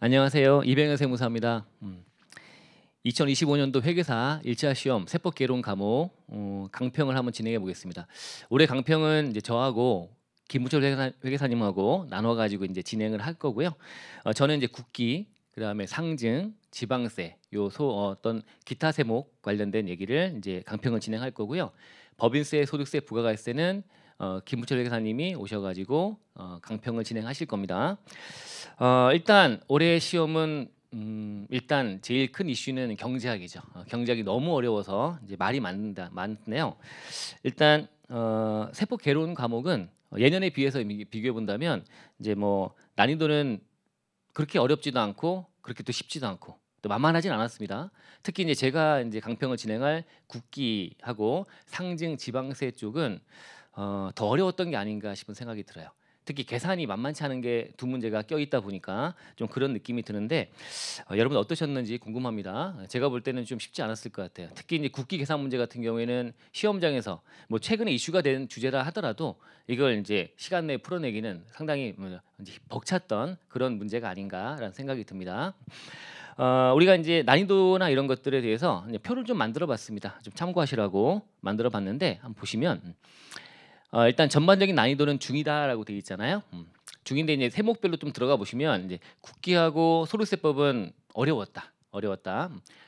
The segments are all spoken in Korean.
안녕하세요. 이병현 세무사입니다. 2025년도 회계사 1차 시험 세법 개론 과목 강평을 한번 진행해 보겠습니다. 올해 강평은 이제 저하고 김무철 회계사님하고 나눠 가지고 이제 진행을 할 거고요. 저는 이제 국기, 그다음에 상증, 지방세, 어떤 기타 세목 관련된 얘기를 이제 강평을 진행할 거고요. 법인세, 소득세, 부가가세는 김무철 회계사님이 오셔가지고 강평을 진행하실 겁니다. 일단 올해 시험은 일단 제일 큰 이슈는 경제학이죠. 경제학이 너무 어려워서 이제 말이 많네요. 일단 세법 개론 과목은 예년에 비해서 비교해 본다면 이제 뭐 난이도는 그렇게 어렵지도 않고 그렇게 또 쉽지도 않고 또 만만하진 않았습니다. 특히 이제 제가 이제 강평을 진행할 국기하고 상증 지방세 쪽은 더 어려웠던 게 아닌가 싶은 생각이 들어요. 특히 계산이 만만치 않은 게 두 문제가 껴있다 보니까 좀 그런 느낌이 드는데 여러분 어떠셨는지 궁금합니다. 제가 볼 때는 좀 쉽지 않았을 것 같아요. 특히 이제 국기 계산 문제 같은 경우에는 시험장에서 뭐 최근에 이슈가 된 주제라 하더라도 이걸 이제 시간 내에 풀어내기는 상당히 이제 벅찼던 그런 문제가 아닌가라는 생각이 듭니다. 우리가 이제 난이도나 이런 것들에 대해서 이제 표를 좀 만들어봤습니다. 좀 참고하시라고 만들어봤는데 한번 보시면. 일단 전반적인 난이도는 중이다라고 되어 있잖아요. 중인데 이제 세목별로 좀 들어가 보시면 이제 국기하고 소득세법은 어려웠다.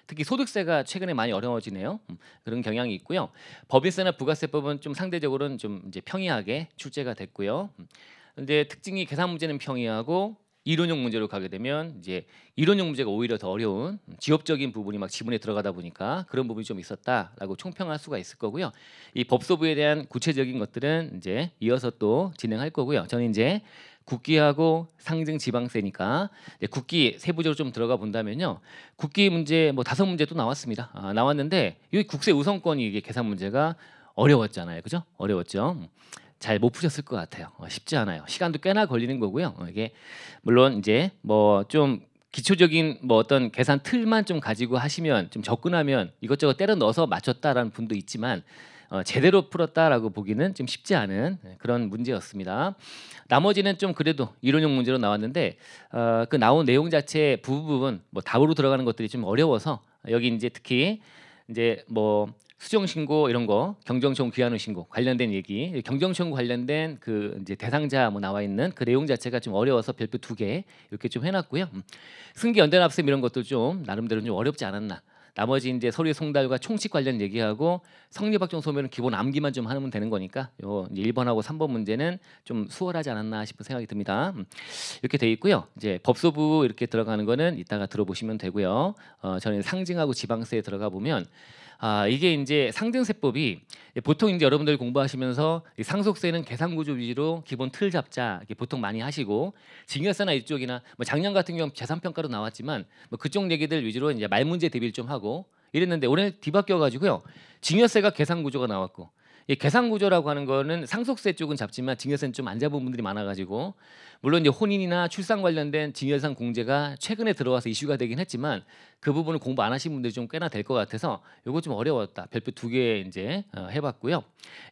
특히 소득세가 최근에 많이 어려워지네요. 그런 경향이 있고요. 법인세나 부가세법은 좀 상대적으로는 좀 이제 평이하게 출제가 됐고요. 근데 특징이 계산 문제는 평이하고 이론형 문제로 가게 되면 이제 이론형 문제가 오히려 더 어려운 지엽적인 부분이 막 지문에 들어가다 보니까 그런 부분이 좀 있었다라고 총평할 수가 있을 거고요. 이 법소부에 대한 구체적인 것들은 이제 이어서 또 진행할 거고요. 저는 이제 국기하고 상증 지방세니까 이제 국기 세부적으로 좀 들어가 본다면요. 국기 문제 뭐 5문제 또 나왔습니다. 나왔는데 이 국세 우선권이 이게 계산 문제가 어려웠잖아요. 그죠? 어려웠죠. 잘 못 푸셨을 것 같아요. 쉽지 않아요. 시간도 꽤나 걸리는 거고요. 이게 물론 이제 뭐 좀 기초적인 뭐 어떤 계산 틀만 좀 가지고 하시면 좀 접근하면 이것저것 때려 넣어서 맞췄다라는 분도 있지만 제대로 풀었다라고 보기는 좀 쉽지 않은 그런 문제였습니다. 나머지는 좀 그래도 이론형 문제로 나왔는데 그 나온 내용 자체 부분 뭐 답으로 들어가는 것들이 좀 어려워서 여기 이제 특히 이제 뭐 수정 신고 이런 거, 경정신고, 귀환후 신고 관련된 얘기, 경정신고 관련된 그 이제 대상자 뭐 나와 있는 그 내용 자체가 좀 어려워서 별표 2개 이렇게 좀 해놨고요. 승계 연대납세 이런 것도 좀 나름대로 좀 어렵지 않았나. 나머지 이제 서류 송달과 총칙 관련 얘기하고 성립확정 소멸은 기본 암기만 좀 하면 되는 거니까 요 이제 1번하고 3번 문제는 좀 수월하지 않았나 싶은 생각이 듭니다. 이렇게 돼 있고요. 이제 법소부 이렇게 들어가는 거는 이따가 들어보시면 되고요. 저는 상증하고 지방세에 들어가 보면 이게 이제 상증세법이 보통 이제 여러분들 공부하시면서 이 상속세는 계산구조 위주로 기본 틀 잡자 이렇게 보통 많이 하시고 증여세나 이쪽이나 뭐 작년 같은 경우 재산평가로 나왔지만 뭐 그쪽 얘기들 위주로 이제 말 문제 대비를 좀 하고 이랬는데 올해 뒤바뀌어 가지고요. 증여세가 계산구조가 나왔고 이 계산구조라고 하는 거는 상속세 쪽은 잡지만 증여세는 좀 안 잡은 분들이 많아가지고 물론 이제 혼인이나 출산 관련된 증여상 공제가 최근에 들어와서 이슈가 되긴 했지만 그 부분을 공부 안 하신 분들이 좀 꽤나 될 것 같아서 이거 좀 어려웠다. 별표 2개 이제 해봤고요.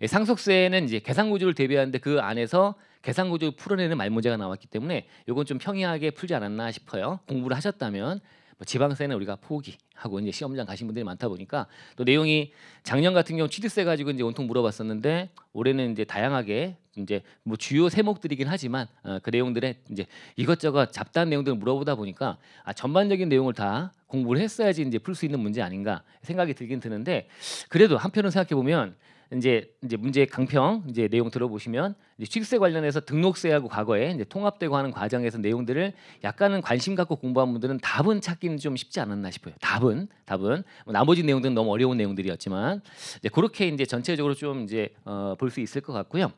상속세는 이제 계산구조를 대비하는데 그 안에서 계산구조를 풀어내는 말문제가 나왔기 때문에 이건 좀 평이하게 풀지 않았나 싶어요. 공부를 하셨다면. 뭐 지방세는 우리가 포기하고 이제 시험장 가신 분들이 많다 보니까 또 내용이 작년 같은 경우 취득세 가지고 이제 온통 물어봤었는데 올해는 이제 다양하게 이제 뭐 주요 세목들이긴 하지만 그 내용들에 이제 이것저것 잡다한 내용들을 물어보다 보니까 전반적인 내용을 다 공부를 했어야지 이제 풀 수 있는 문제 아닌가 생각이 들긴 드는데 그래도 한편으로 생각해 보면 이제 문제 강평 이제 내용 들어보시면 이제 취득세 관련해서 등록세하고 과거에 이제 통합되고 하는 과정에서 내용들을 약간은 관심 갖고 공부한 분들은 답은 찾기는 좀 쉽지 않았나 싶어요. 답은 뭐 나머지 내용들은 너무 어려운 내용들이었지만 이제 그렇게 이제 전체적으로 좀 이제 볼 수 있을 것 같고요.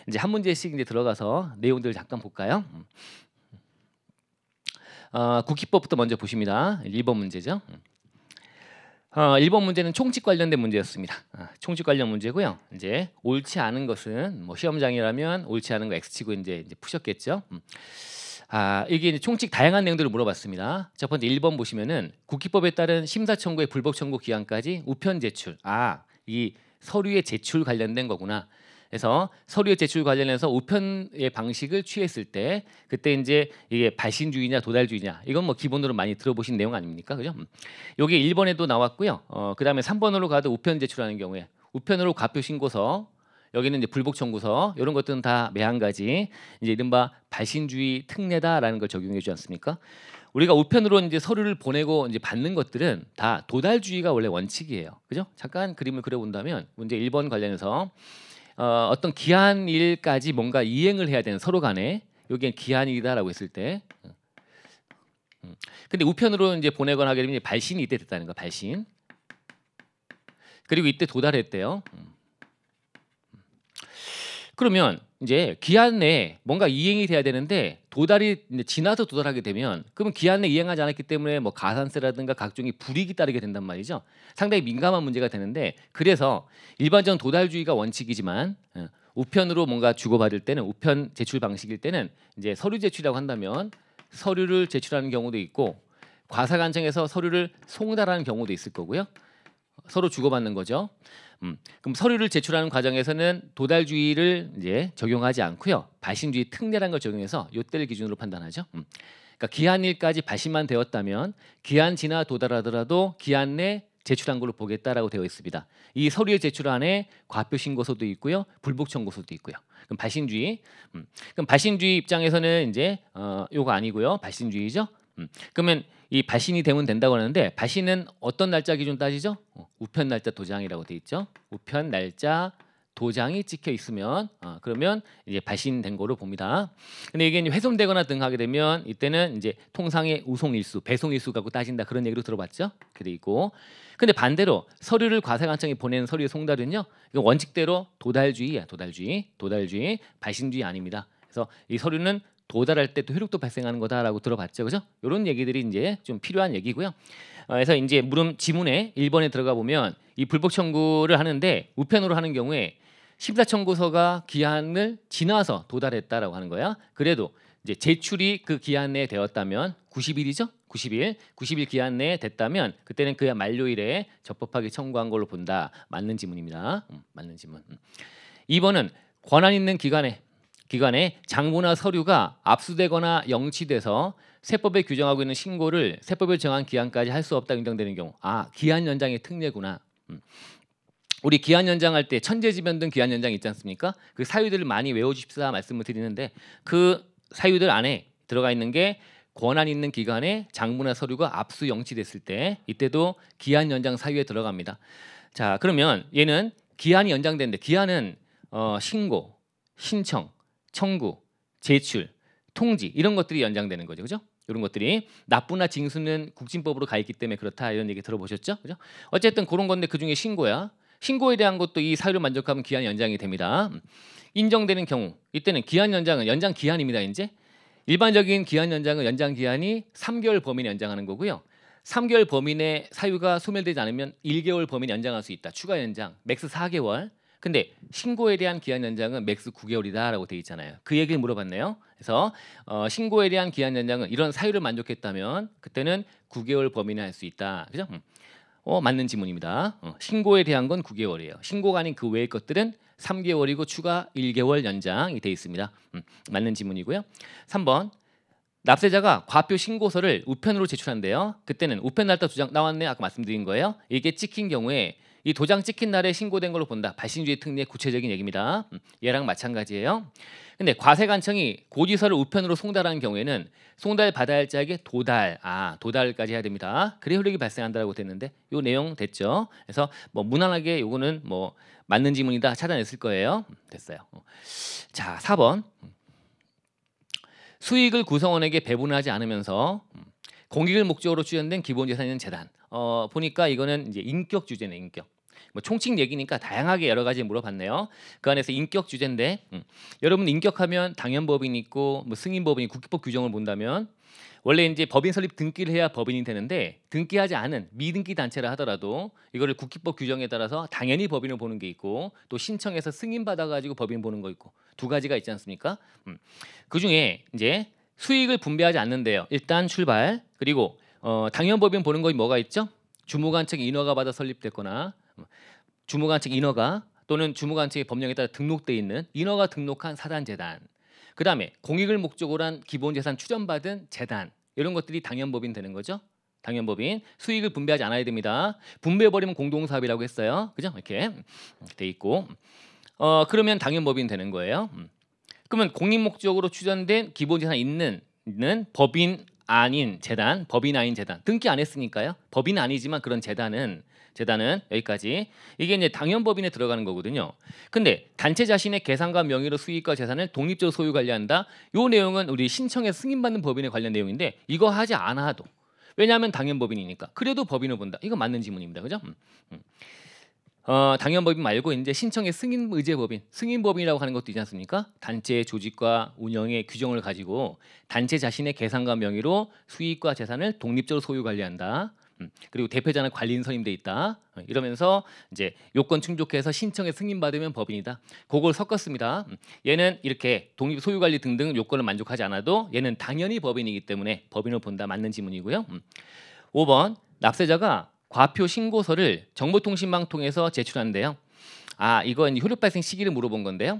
이제 한 문제씩 이제 들어가서 내용들을 잠깐 볼까요? 국기법부터 먼저 보십니다. 1번 문제죠. 1번 문제는 총칙 관련된 문제였습니다. 총칙 관련 문제고요. 이제 옳지 않은 것은 뭐 시험장이라면 옳지 않은 거 X치고 이제 푸셨겠죠. 이게 이제 총칙 다양한 내용들을 물어봤습니다. 첫 번째 1번 보시면은 국기법에 따른 심사 청구의 불복 청구 기한까지 우편 제출. 이 서류의 제출 관련된 거구나. 그래서 서류 제출 관련해서 우편의 방식을 취했을 때 그때 이제 이게 발신주의냐 도달주의냐 이건 뭐 기본으로 많이 들어보신 내용 아닙니까? 그죠? 여기 1번에도 나왔고요. 그다음에 3번으로 가도 우편 제출하는 경우에 우편으로 과표 신고서 여기는 이제 불복 청구서 이런 것들은 다 매한가지 이제 이른바 발신주의 특례다라는 걸 적용해 주지 않습니까? 우리가 우편으로 이제 서류를 보내고 이제 받는 것들은 다 도달주의가 원래 원칙이에요. 그죠? 잠깐 그림을 그려본다면 문제 1번 관련해서 어떤 기한일까지 뭔가 이행을 해야 되는 서로 간에 여기엔 기한일이다라고 했을 때 근데 우편으로 이제 보내거나 하게 되면 발신이 이때 됐다는 거 발신 그리고 이때 도달했대요. 그러면 이제 기한 내에 뭔가 이행이 돼야 되는데 도달이 이제 지나서 도달하게 되면 그러면 기한 내에 이행하지 않았기 때문에 뭐 가산세라든가 각종의 불이익이 따르게 된단 말이죠. 상당히 민감한 문제가 되는데 그래서 일반적인 도달주의가 원칙이지만 우편으로 뭔가 주고받을 때는 우편 제출 방식일 때는 이제 서류 제출이라고 한다면 서류를 제출하는 경우도 있고 과사관청에서 서류를 송달하는 경우도 있을 거고요. 서로 주고받는 거죠. 그럼 서류를 제출하는 과정에서는 도달주의를 이제 적용하지 않고요. 발신주의 특례라는 걸 적용해서 요때를 기준으로 판단하죠. 그러니까 기한일까지 발신만 되었다면 기한 지나 도달하더라도 기한 내 제출한 걸로 보겠다라고 되어 있습니다. 이 서류의 제출 안에 과표 신고서도 있고요, 불복 청구서도 있고요. 그럼 발신주의. 그럼 발신주의 입장에서는 이제 요거 아니고요, 발신주의죠. 그러면 이 발신이 되면 된다고 하는데 발신은 어떤 날짜 기준 따지죠? 우편 날짜 도장이라고 돼 있죠. 우편 날짜 도장이 찍혀 있으면 그러면 이제 발신된 거로 봅니다. 근데 이게 이제 훼손되거나 등 하게 되면 이때는 이제 통상의 우송 일수, 배송 일수 갖고 따진다 그런 얘기로 들어봤죠. 그렇게 돼 있고. 근데 반대로 서류를 과세관청에 보내는 서류의 송달은요. 이거 원칙대로 도달주의야, 도달주의, 발신주의 아닙니다. 그래서 이 서류는 도달할 때 또 효력도 발생하는 거다라고 들어봤죠, 그죠? 이런 얘기들이 이제 좀 필요한 얘기고요. 그래서 이제 물음 지문에 1번에 들어가 보면 이 불복 청구를 하는데 우편으로 하는 경우에 심사 청구서가 기한을 지나서 도달했다라고 하는 거야. 그래도 이제 제출이 그 기한 내에 되었다면 90일이죠? 90일 기한 내에 됐다면 그때는 그 만료일에 적법하게 청구한 걸로 본다. 맞는 지문입니다. 맞는 지문. 2번은 권한 있는 기관에 장부나 서류가 압수되거나 영치돼서 세법에 규정하고 있는 신고를 세법에 정한 기한까지 할 수 없다 인정되는 경우. 기한 연장의 특례구나. 우리 기한 연장할 때 천재지변 등 기한 연장 있지 않습니까? 그 사유들을 많이 외워주십사 말씀을 드리는데 그 사유들 안에 들어가 있는 게 권한 있는 기관에 장부나 서류가 압수 영치됐을 때 이때도 기한 연장 사유에 들어갑니다. 자, 그러면 얘는 기한이 연장되는데 기한은 신고, 신청, 청구, 제출, 통지 이런 것들이 연장되는 거죠, 그죠? 이런 것들이 납부나 징수는 국진법으로 가 있기 때문에 그렇다 이런 얘기 들어보셨죠, 그죠? 어쨌든 그런 건데 그 중에 신고야. 신고에 대한 것도 이 사유를 만족하면 기한 연장이 됩니다. 인정되는 경우 이때는 기한 연장은 연장 기한입니다. 이제 일반적인 기한 연장은 연장 기한이 3개월 범위 내 연장하는 거고요. 3개월 범위 내 사유가 소멸되지 않으면 1개월 범위 연장할 수 있다. 추가 연장 맥스 4개월. 근데 신고에 대한 기한 연장은 맥스 9개월이다라고 돼 있잖아요. 그 얘기를 물어봤네요. 그래서 신고에 대한 기한 연장은 이런 사유를 만족했다면 그때는 9개월 범위 내 할 수 있다. 그죠? 맞는 지문입니다. 신고에 대한 건 9개월이에요. 신고가 아닌 그 외의 것들은 3개월이고 추가 1개월 연장이 돼 있습니다. 맞는 지문이고요. 3번 납세자가 과표 신고서를 우편으로 제출한대요. 그때는 우편 날짜 도장 나왔네. 아까 말씀드린 거예요. 이게 찍힌 경우에 이 도장 찍힌 날에 신고된 걸로 본다. 발신주의 특례의 구체적인 얘기입니다. 얘랑 마찬가지예요. 근데 과세관청이 고지서를 우편으로 송달하는 경우에는 송달 받아야 할 자에게 도달까지 해야 됩니다. 그래 효력이 발생한다라고 됐는데 요 내용 됐죠. 그래서 뭐 무난하게 요거는 뭐 맞는 지문이다 찾아냈을 거예요. 됐어요. 자, 4번 수익을 구성원에게 배분하지 않으면서 공익을 목적으로 추진된 기본재산인 재단. 보니까 이거는 이제 인격 주제네, 인격. 뭐 총칙 얘기니까 다양하게 여러 가지 물어봤네요. 그 안에서 인격 주제인데 여러분 인격하면 당연법인 있고 뭐 승인법인이 국기법 규정을 본다면 원래 이제 법인 설립 등기를 해야 법인이 되는데 등기하지 않은 미등기 단체라 하더라도 이거를 국기법 규정에 따라서 당연히 법인을 보는 게 있고 또 신청해서 승인 받아가지고 법인 보는 거 있고 두 가지가 있지 않습니까? 그 중에 이제 수익을 분배하지 않는데요. 일단 출발 그리고 당연법인 보는 거 뭐가 있죠? 주무관청 인허가 받아 설립됐거나 주무관청 인허가 또는 주무관청의 법령에 따라 등록돼 있는 인허가 등록한 사단 재단. 그다음에 공익을 목적으로 한 기본재산 추정받은 재단. 이런 것들이 당연법인 되는 거죠. 당연법인. 수익을 분배하지 않아야 됩니다. 분배해버리면 공동사업이라고 했어요. 그죠? 이렇게 돼 있고. 그러면 당연법인 되는 거예요. 그러면 공익 목적으로 추정된 기본재산 있는 법인 아닌 재단, 법인 아닌 재단 등기 안 했으니까요. 법인 아니지만 그런 재단은 여기까지. 이게 이제 당연법인에 들어가는 거거든요. 근데 단체 자신의 계산과 명의로 수익과 재산을 독립적으로 소유 관리한다. 요 내용은 우리 신청에 승인받는 법인에 관련 내용인데 이거 하지 않아도, 왜냐하면 당연법인이니까. 그래도 법인을 본다. 이거 맞는 지문입니다. 그죠? 당연법인 말고 이제 신청의 승인 의제법인, 승인법인이라고 하는 것도 있지 않습니까? 단체의 조직과 운영의 규정을 가지고 단체 자신의 계산과 명의로 수익과 재산을 독립적으로 소유 관리한다. 그리고 대표자는 관리인 선임돼 있다. 이러면서 이제 요건 충족해서 신청에 승인받으면 법인이다. 그걸 섞었습니다. 얘는 이렇게 독립 소유 관리 등등 요건을 만족하지 않아도 얘는 당연히 법인이기 때문에 법인을 본다. 맞는 지문이고요. 5번 납세자가 과표 신고서를 정보통신망 통해서 제출한대요. 이거 이제 효력 발생 시기를 물어본 건데요.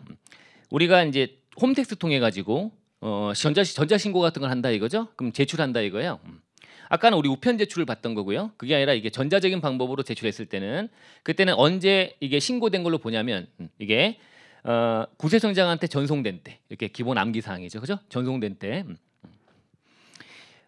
우리가 이제 홈택스 통해 가지고 전자 신고 같은 걸 한다 이거죠. 그럼 제출한다 이거예요. 아까는 우리 우편 제출을 받던 거고요. 그게 아니라 이게 전자적인 방법으로 제출했을 때는 그때는 언제 이게 신고된 걸로 보냐면 이게 구세청장한테 전송된 때, 이렇게 기본 암기 사항이죠. 그죠? 전송된 때.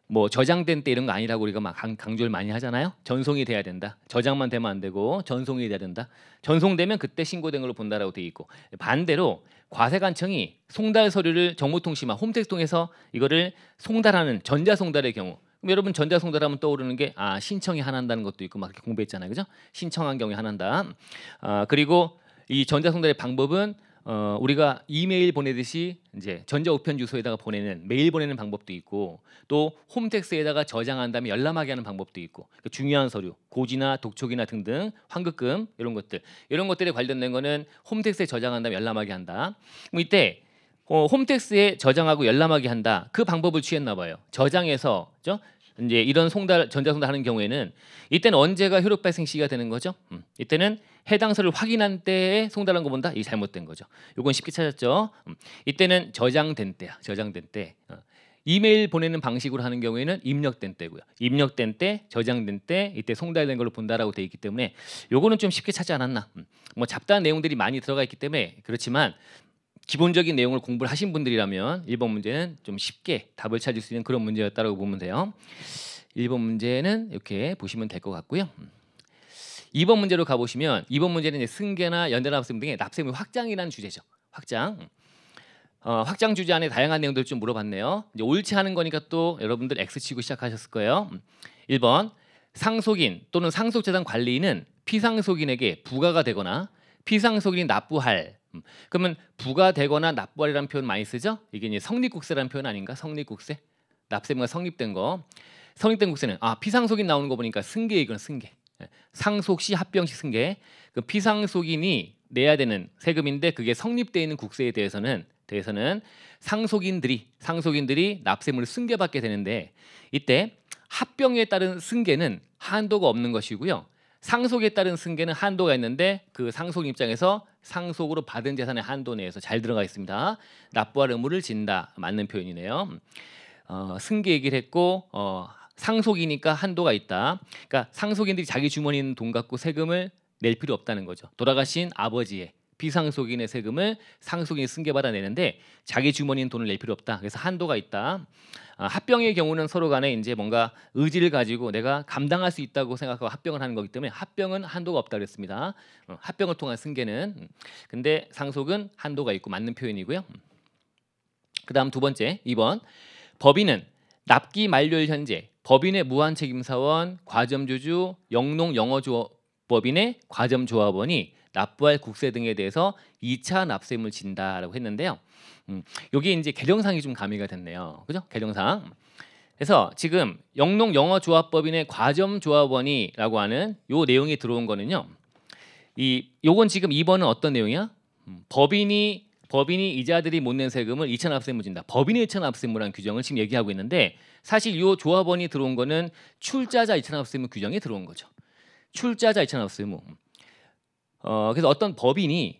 뭐 저장된 때 이런 거 아니라고 우리가 막 강조를 많이 하잖아요. 전송이 돼야 된다. 저장만 되면 안 되고 전송이 돼야 된다. 전송되면 그때 신고된 걸로 본다라고 돼 있고, 반대로 과세관청이 송달 서류를 정보통신망 홈택스 통해서 이거를 송달하는 전자송달의 경우, 그럼 여러분 전자송달하면 떠오르는 게 신청이 하나한다는 것도 있고 막 이렇게 공부했잖아요. 그죠? 신청한 경우에 하나한다. 그리고 이 전자송달의 방법은 우리가 이메일 보내듯이 이제 전자우편 주소에다가 보내는 메일 보내는 방법도 있고, 또 홈택스에다가 저장한 다음에 열람하게 하는 방법도 있고, 중요한 서류, 고지나 독촉이나 등등 환급금 이런 것들에 관련된 거는 홈택스에 저장한 다음에 열람하게 한다. 그럼 이때 홈택스에 저장하고 열람하게 한다. 그 방법을 취했나 봐요. 저장해서 이제 이런 전자송달하는 경우에는 이때는 언제가 효력 발생 시기가 되는 거죠? 이때는 해당 서류를 확인한 때에 송달한 거 본다. 이게 잘못된 거죠. 요건 쉽게 찾았죠. 이때는 저장된 때야. 저장된 때. 이메일 보내는 방식으로 하는 경우에는 입력된 때고요. 입력된 때, 저장된 때, 이때 송달된 걸로 본다라고 돼 있기 때문에 요거는 좀 쉽게 찾지 않았나. 뭐 잡다한 내용들이 많이 들어가 있기 때문에 그렇지만 기본적인 내용을 공부를 하신 분들이라면 1번 문제는 좀 쉽게 답을 찾을 수 있는 그런 문제였다고 보면 돼요. 1번 문제는 이렇게 보시면 될 것 같고요. 2번 문제로 가보시면 2번 문제는 이제 승계나 연대납세금 등의 납세물 확장이라는 주제죠. 확장 주제 안에 다양한 내용들을 좀 물어봤네요. 이제 옳지 않은 거니까 또 여러분들 X 치고 시작하셨을 거예요. 1번 상속인 또는 상속재산 관리인은 피상속인에게 부과가 되거나 피상속인이 납부할, 그러면 부과되거나 납부할이라는 표현 많이 쓰죠. 이게 이제 성립국세라는 표현 아닌가? 성립국세, 납세무가 성립된 거. 성립된 국세는 피상속인 나오는 거 보니까 승계이건 승계. 상속시 합병시 승계. 그 피상속인이 내야 되는 세금인데 그게 성립되어 있는 국세에 대해서는 상속인들이 납세물을 승계받게 되는데, 이때 합병에 따른 승계는 한도가 없는 것이고요. 상속에 따른 승계는 한도가 있는데 그 상속인 입장에서 상속으로 받은 재산의 한도 내에서 잘 들어가 있습니다. 납부할 의무를 진다. 맞는 표현이네요. 승계 얘기를 했고 상속이니까 한도가 있다. 그러니까 상속인들이 자기 주머니에 있는 돈 갖고 세금을 낼 필요 없다는 거죠. 돌아가신 아버지의 비상속인의 세금을 상속인이 승계받아 내는데 자기 주머니에 있는 돈을 낼 필요 없다. 그래서 한도가 있다. 합병의 경우는 서로 간에 이제 뭔가 의지를 가지고 내가 감당할 수 있다고 생각하고 합병을 하는 거기 때문에 합병은 한도가 없다 그랬습니다. 합병을 통한 승계는. 근데 상속은 한도가 있고 맞는 표현이고요. 그다음 두 번째 2번 법인은 납기 만료일 현재 법인의 무한책임사원, 과점주주, 영농영어조합법인의 과점조합원이 납부할 국세 등에 대해서 2차 납세금을 진다라고 했는데요. 여기 이제 개정상이 좀 가미가 됐네요. 그죠? 개정상. 그래서 지금 영농영어조합법인의 과점조합원이라고 하는 요 내용이 들어온 거는요. 요건 지금 2번은 어떤 내용이야? 법인이 이자들이 못 낸 세금을 2차 납세금을 진다. 법인의 2차 납세금이라는 규정을 지금 얘기하고 있는데, 사실 요 조합원이 들어온 거는 출자자 2차 납세금 규정이 들어온 거죠. 출자자 2차 납세금. 그래서 어떤 법인이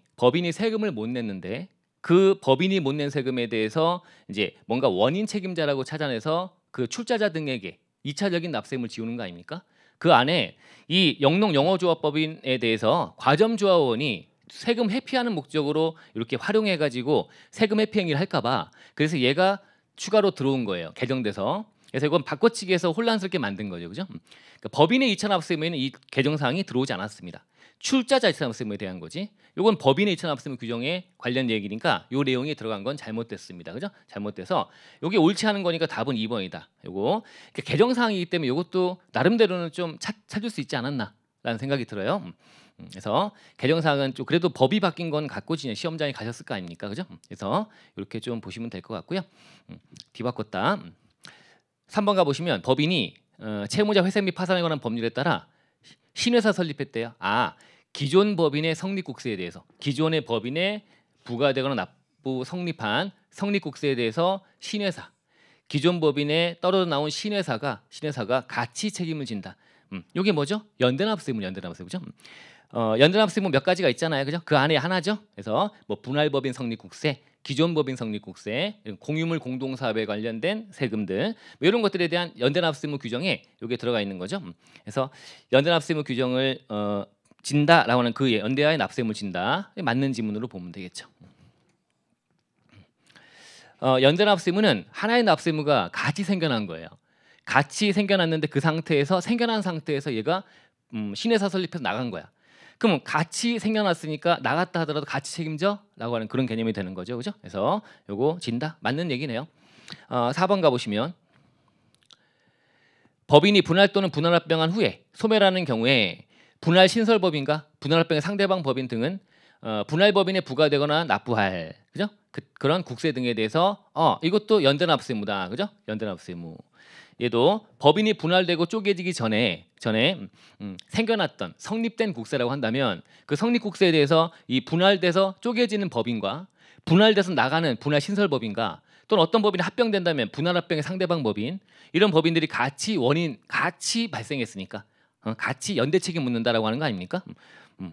세금을 못 냈는데 그 법인이 못 낸 세금에 대해서 이제 뭔가 원인 책임자라고 찾아내서 그 출자자 등에게 2차적인 납세금을 지우는 거 아닙니까? 그 안에 이 영농영어조합법인에 대해서 과점조합원이 세금 회피하는 목적으로 이렇게 활용해 가지고 세금 회피 행위를 할까 봐 그래서 얘가 추가로 들어온 거예요. 개정돼서. 그래서 이건 바꿔치기해서 혼란스럽게 만든 거죠. 그죠? 그러니까 법인의 2차 납세금에는 이 개정 사항이 들어오지 않았습니다. 출자자 2차 납세금에 대한 거지. 이건 법인의 2차 납세금 규정에 관련 얘기니까 요 내용이 들어간 건 잘못됐습니다. 그죠? 잘못돼서 요게 옳지 않은 거니까 답은 2번이다. 요거 그러니까 개정 사항이기 때문에 요것도 나름대로는 좀 찾을 수 있지 않았나라는 생각이 들어요. 그래서 개정 사항은 좀 그래도 법이 바뀐 건 갖고 시험장에 가셨을 거 아닙니까? 그죠? 그래서 이렇게 좀 보시면 될 것 같고요. 뒤바꿨다. 3번 가 보시면 법인이 채무자 회생 및 파산에 관한 법률에 따라 신회사 설립했대요. 기존 법인의 성립국세에 대해서 기존의 법인에 부과되거나 납부 성립한 성립국세에 대해서 신회사 기존 법인에 떨어져 나온 신회사가 같이 책임을 진다. 이게 뭐죠? 연대납세금 그죠? 연대납세금 몇 가지가 있잖아요, 그죠? 그 안에 하나죠. 그래서 뭐 분할법인 성립국세, 기존 법인 성립국세, 공유물 공동사업에 관련된 세금들 뭐 이런 것들에 대한 연대납세무 규정에 이게 들어가 있는 거죠. 그래서 연대납세무 규정을 진다라고 하는 그 연대하에 납세금을 진다. 맞는 지문으로 보면 되겠죠. 연대납세무는 하나의 납세무가 같이 생겨난 거예요. 같이 생겨났는데 그 상태에서 생겨난 상태에서 얘가 신회사 설립해서 나간 거야. 그럼 같이 생겨났으니까 나갔다 하더라도 같이 책임져라고 하는 그런 개념이 되는 거죠, 그죠? 그래서 요거 진다 맞는 얘기네요. 4번 가보시면 법인이 분할 또는 분할합병한 후에 소멸하는 경우에 분할 신설법인과 분할합병의 상대방 법인 등은 분할법인에 부과되거나 납부할 그죠? 그런 국세 등에 대해서 이것도 연대납세무다, 그죠? 연대납세무. 얘도 법인이 분할되고 쪼개지기 전에 생겨났던 성립된 국세라고 한다면 그 성립 국세에 대해서 이 분할돼서 쪼개지는 법인과 분할돼서 나가는 분할 신설법인과 또는 어떤 법인이 합병된다면 분할합병의 상대방 법인 이런 법인들이 같이 발생했으니까 같이 연대 책임 묻는다라고 하는 거 아닙니까?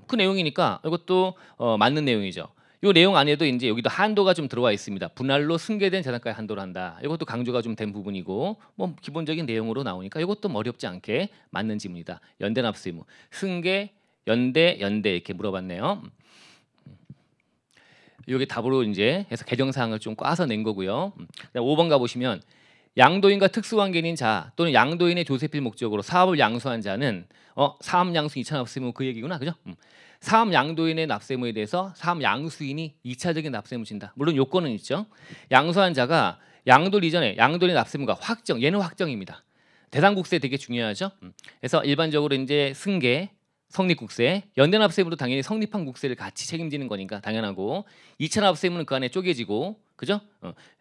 그 내용이니까 이것도 맞는 내용이죠. 이 내용 안에도 이제 여기도 한도가 좀 들어와 있습니다. 분할로 승계된 재산가의 한도로 한다. 이것도 강조가 좀 된 부분이고 뭐 기본적인 내용으로 나오니까 이것도 어렵지 않게 맞는 지문이다. 연대납세 의무, 승계, 연대 이렇게 물어봤네요. 이게 답으로 이제 해서 개정 사항을 좀 꽈서 낸 거고요. 5번 가 보시면 양도인과 특수관계인인 자 또는 양도인의 조세필 목적으로 사업을 양수한 자는 사업 양수 2차 납세무 그 얘기구나, 그죠? 사업 양도인의 납세무에 대해서 사업 양수인이 2차적인 납세무 진다. 물론 요건은 있죠. 양수한 자가 양도 이전에 양도인의 납세무가 얘는 확정입니다. 대상국세 되게 중요하죠. 그래서 일반적으로 이제 승계, 성립국세, 연대납세무도 당연히 성립한 국세를 같이 책임지는 거니까 당연하고 2차 납세무는 그 안에 쪼개지고, 그죠?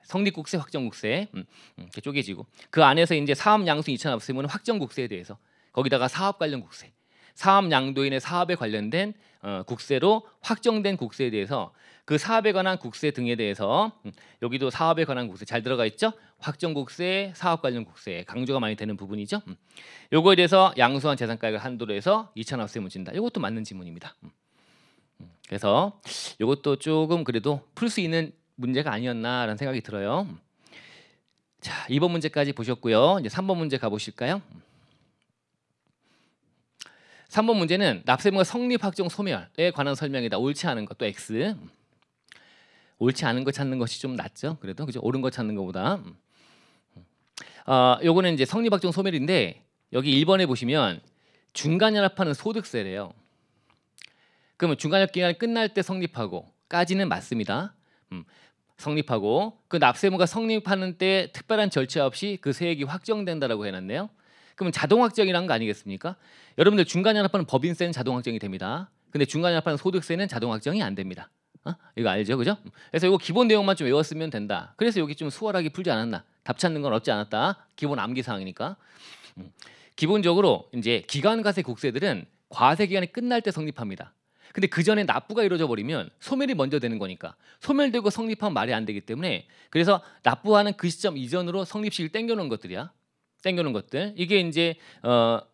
성립국세, 확정국세 이렇게 쪼개지고 그 안에서 이제 사업 양수 2차 납세무는 확정국세에 대해서 거기다가 사업 관련 국세. 사업 양도인의 사업에 관련된 국세로 확정된 국세에 대해서 그 사업에 관한 국세 등에 대해서 여기도 사업에 관한 국세 잘 들어가 있죠? 확정국세, 사업 관련 국세 강조가 많이 되는 부분이죠. 요거에 대해서 양수한 재산가액을 한도로 해서 2차 납세무 진다. 이것도 맞는 지문입니다. 그래서 이것도 조금 그래도 풀 수 있는 문제가 아니었나라는 생각이 들어요. 자, 2번 문제까지 보셨고요. 이제 3번 문제 가보실까요? 3번 문제는 납세무가 성립, 확정, 소멸에 관한 설명이다. 옳지 않은 것도 X. 옳지 않은 거 찾는 것이 좀 낫죠. 그래도 그죠? 옳은 거 찾는 것보다. 요거는 이제 성립, 확정, 소멸인데 여기 1번에 보시면 중간연합하는 소득세래요. 그러면 중간연합 기간이 끝날 때 성립하고까지는 맞습니다. 성립하고 그 납세무가 성립하는 때 특별한 절차 없이 그 세액이 확정된다라고 해놨네요. 그러면 자동 확정이라는 거 아니겠습니까? 여러분들 중간연합하는 법인세는 자동 확정이 됩니다. 근데 중간연합하는 소득세는 자동 확정이 안 됩니다. 이거 알죠, 그죠? 그래서 이거 기본 내용만 좀 외웠으면 된다. 그래서 여기 좀 수월하게 풀지 않았나? 답 찾는 건 어렵지 않았다. 기본 암기 사항이니까. 기본적으로 이제 기간과세 국세들은 과세 기간이 끝날 때 성립합니다. 근데 그 전에 납부가 이루어져 버리면 소멸이 먼저 되는 거니까 소멸되고 성립하면 말이 안 되기 때문에 그래서 납부하는 그 시점 이전으로 성립시기를 땡겨놓은 것들이야. 땡겨놓은 것들 이게 이제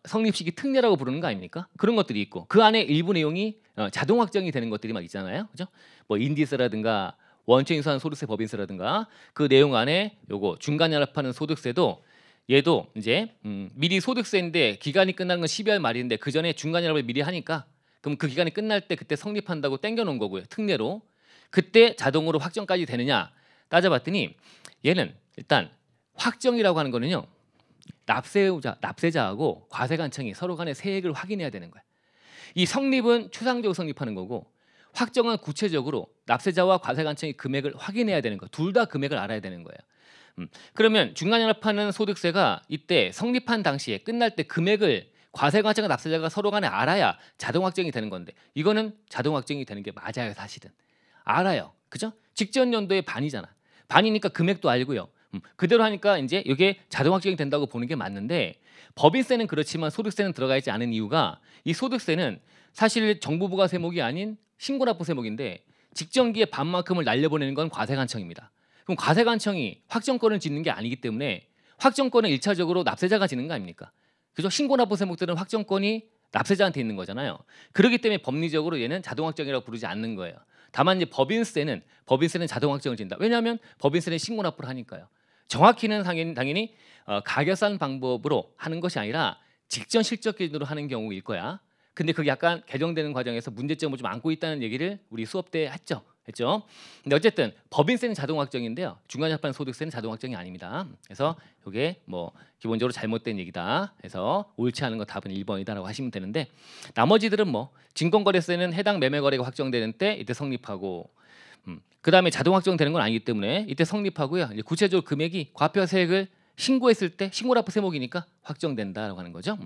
성립시기 특례라고 부르는 거 아닙니까? 그런 것들이 있고 그 안에 일부 내용이 자동 확정이 되는 것들이 막 있잖아요, 그죠? 뭐 인디스라든가 원천 인수한 소득세 법인세라든가 그 내용 안에 요거 중간 연합하는 소득세도 얘도 이제 미리 소득세인데 기간이 끝나는 건 12월 말인데 그 전에 중간 연합을 미리 하니까 그럼 그 기간이 끝날 때 그때 성립한다고 땡겨놓은 거고요, 특례로. 그때 자동으로 확정까지 되느냐 따져봤더니 얘는 일단 확정이라고 하는 거는요. 납세자하고 과세관청이 서로 간의 세액을 확인해야 되는 거야. 이 성립은 추상적으로 성립하는 거고 확정은 구체적으로 납세자와 과세관청이 금액을 확인해야 되는 거야. 둘 다 금액을 알아야 되는 거예요. 그러면 중간연합하는 소득세가 이때 성립한 당시에 끝날 때 금액을 과세관청과 납세자가 서로 간에 알아야 자동 확정이 되는 건데 이거는 자동 확정이 되는 게 맞아요. 사실은 알아요, 그죠? 직전 연도의 반이잖아. 반이니까 금액도 알고요. 그대로 하니까 이제 이게 자동 확정이 된다고 보는 게 맞는데 법인세는 그렇지만 소득세는 들어가 있지 않은 이유가 이 소득세는 사실 정부 부과 세목이 아닌 신고납부 세목인데 직전기의 반만큼을 날려보내는 건 과세관청입니다. 그럼 과세관청이 확정권을 짓는 게 아니기 때문에 확정권은 1차적으로 납세자가 지는 거 아닙니까? 그죠? 신고납부 세목들은 확정권이 납세자한테 있는 거잖아요. 그렇기 때문에 법리적으로 얘는 자동 확정이라고 부르지 않는 거예요. 다만 이제 법인세는 자동 확정을 진다. 왜냐하면 법인세는 신고납부를 하니까요. 정확히는 당연히 가결산 방법으로 하는 것이 아니라 직전 실적 기준으로 하는 경우일 거야. 근데 그게 약간 개정되는 과정에서 문제점을 좀 안고 있다는 얘기를 우리 수업 때 했죠. 근데 어쨌든 법인세는 자동 확정인데요. 중간연합한 소득세는 자동 확정이 아닙니다. 그래서 이게 뭐 기본적으로 잘못된 얘기다. 해서 옳지 않은 거 답은 1번이다라고 하시면 되는데 나머지들은 뭐 증권거래세는 해당 매매거래가 확정되는 때 이때 성립하고 그다음에 자동 확정되는 건 아니기 때문에 이때 성립하고요. 이제 구체적으로 금액이 과표세액을 신고했을 때 신고납부 세목이니까 확정된다라고 하는 거죠.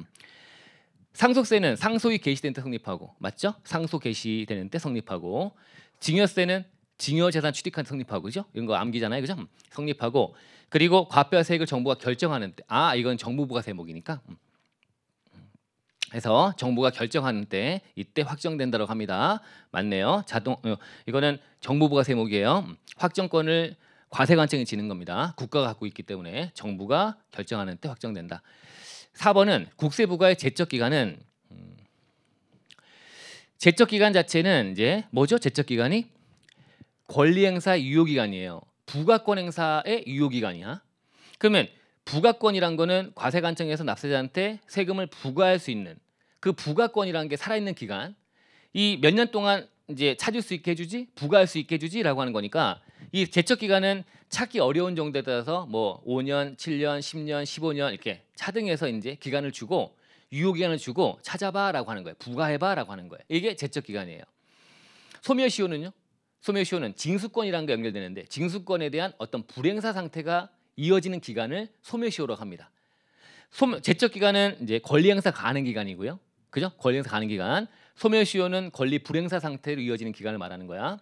상속세는 상속이 개시된 때 성립하고 맞죠? 상속 개시되는 때 성립하고 증여세는 증여재산 취득한 때 성립하고 그죠? 이런 거 암기잖아요, 그죠? 성립하고 그리고 과표세액을 정부가 결정하는 때 이건 정부부가 세목이니까 해서 정부가 결정하는 때 이때 확정된다고 합니다. 맞네요. 이거는 정부부가 세목이에요. 확정권을 과세관청이 지는 겁니다. 국가가 갖고 있기 때문에 정부가 결정하는 때 확정된다. 4번은 국세부가의 제적 기간은 제적 기간 자체는 이제 뭐죠? 제적 기간이 권리 행사 유효 기간이에요. 부가권 행사의 유효 기간이야. 그러면 부가권이란 거는 과세관청에서 납세자한테 세금을 부과할 수 있는 그 부가권이라는 게 살아있는 기간, 이 몇 년 동안 이제 찾을 수 있게 해주지, 부과할 수 있게 해주지라고 하는 거니까 이 제적 기간은 찾기 어려운 정도에 따라서 뭐 5년, 7년, 10년, 15년 이렇게 차등해서 이제 기간을 주고 유효 기간을 주고 찾아봐라고 하는 거예요. 부과해봐라고 하는 거예요. 이게 제적 기간이에요. 소멸시효는요? 소멸시효는 징수권이라는 게 연결되는데 징수권에 대한 어떤 불행사 상태가 이어지는 기간을 소멸시효라고 합니다. 제적 기간은 이제 권리 행사 가능 기간이고요. 그죠? 권리 행사 가능 기간. 소멸시효는 권리 불행사 상태로 이어지는 기간을 말하는 거야.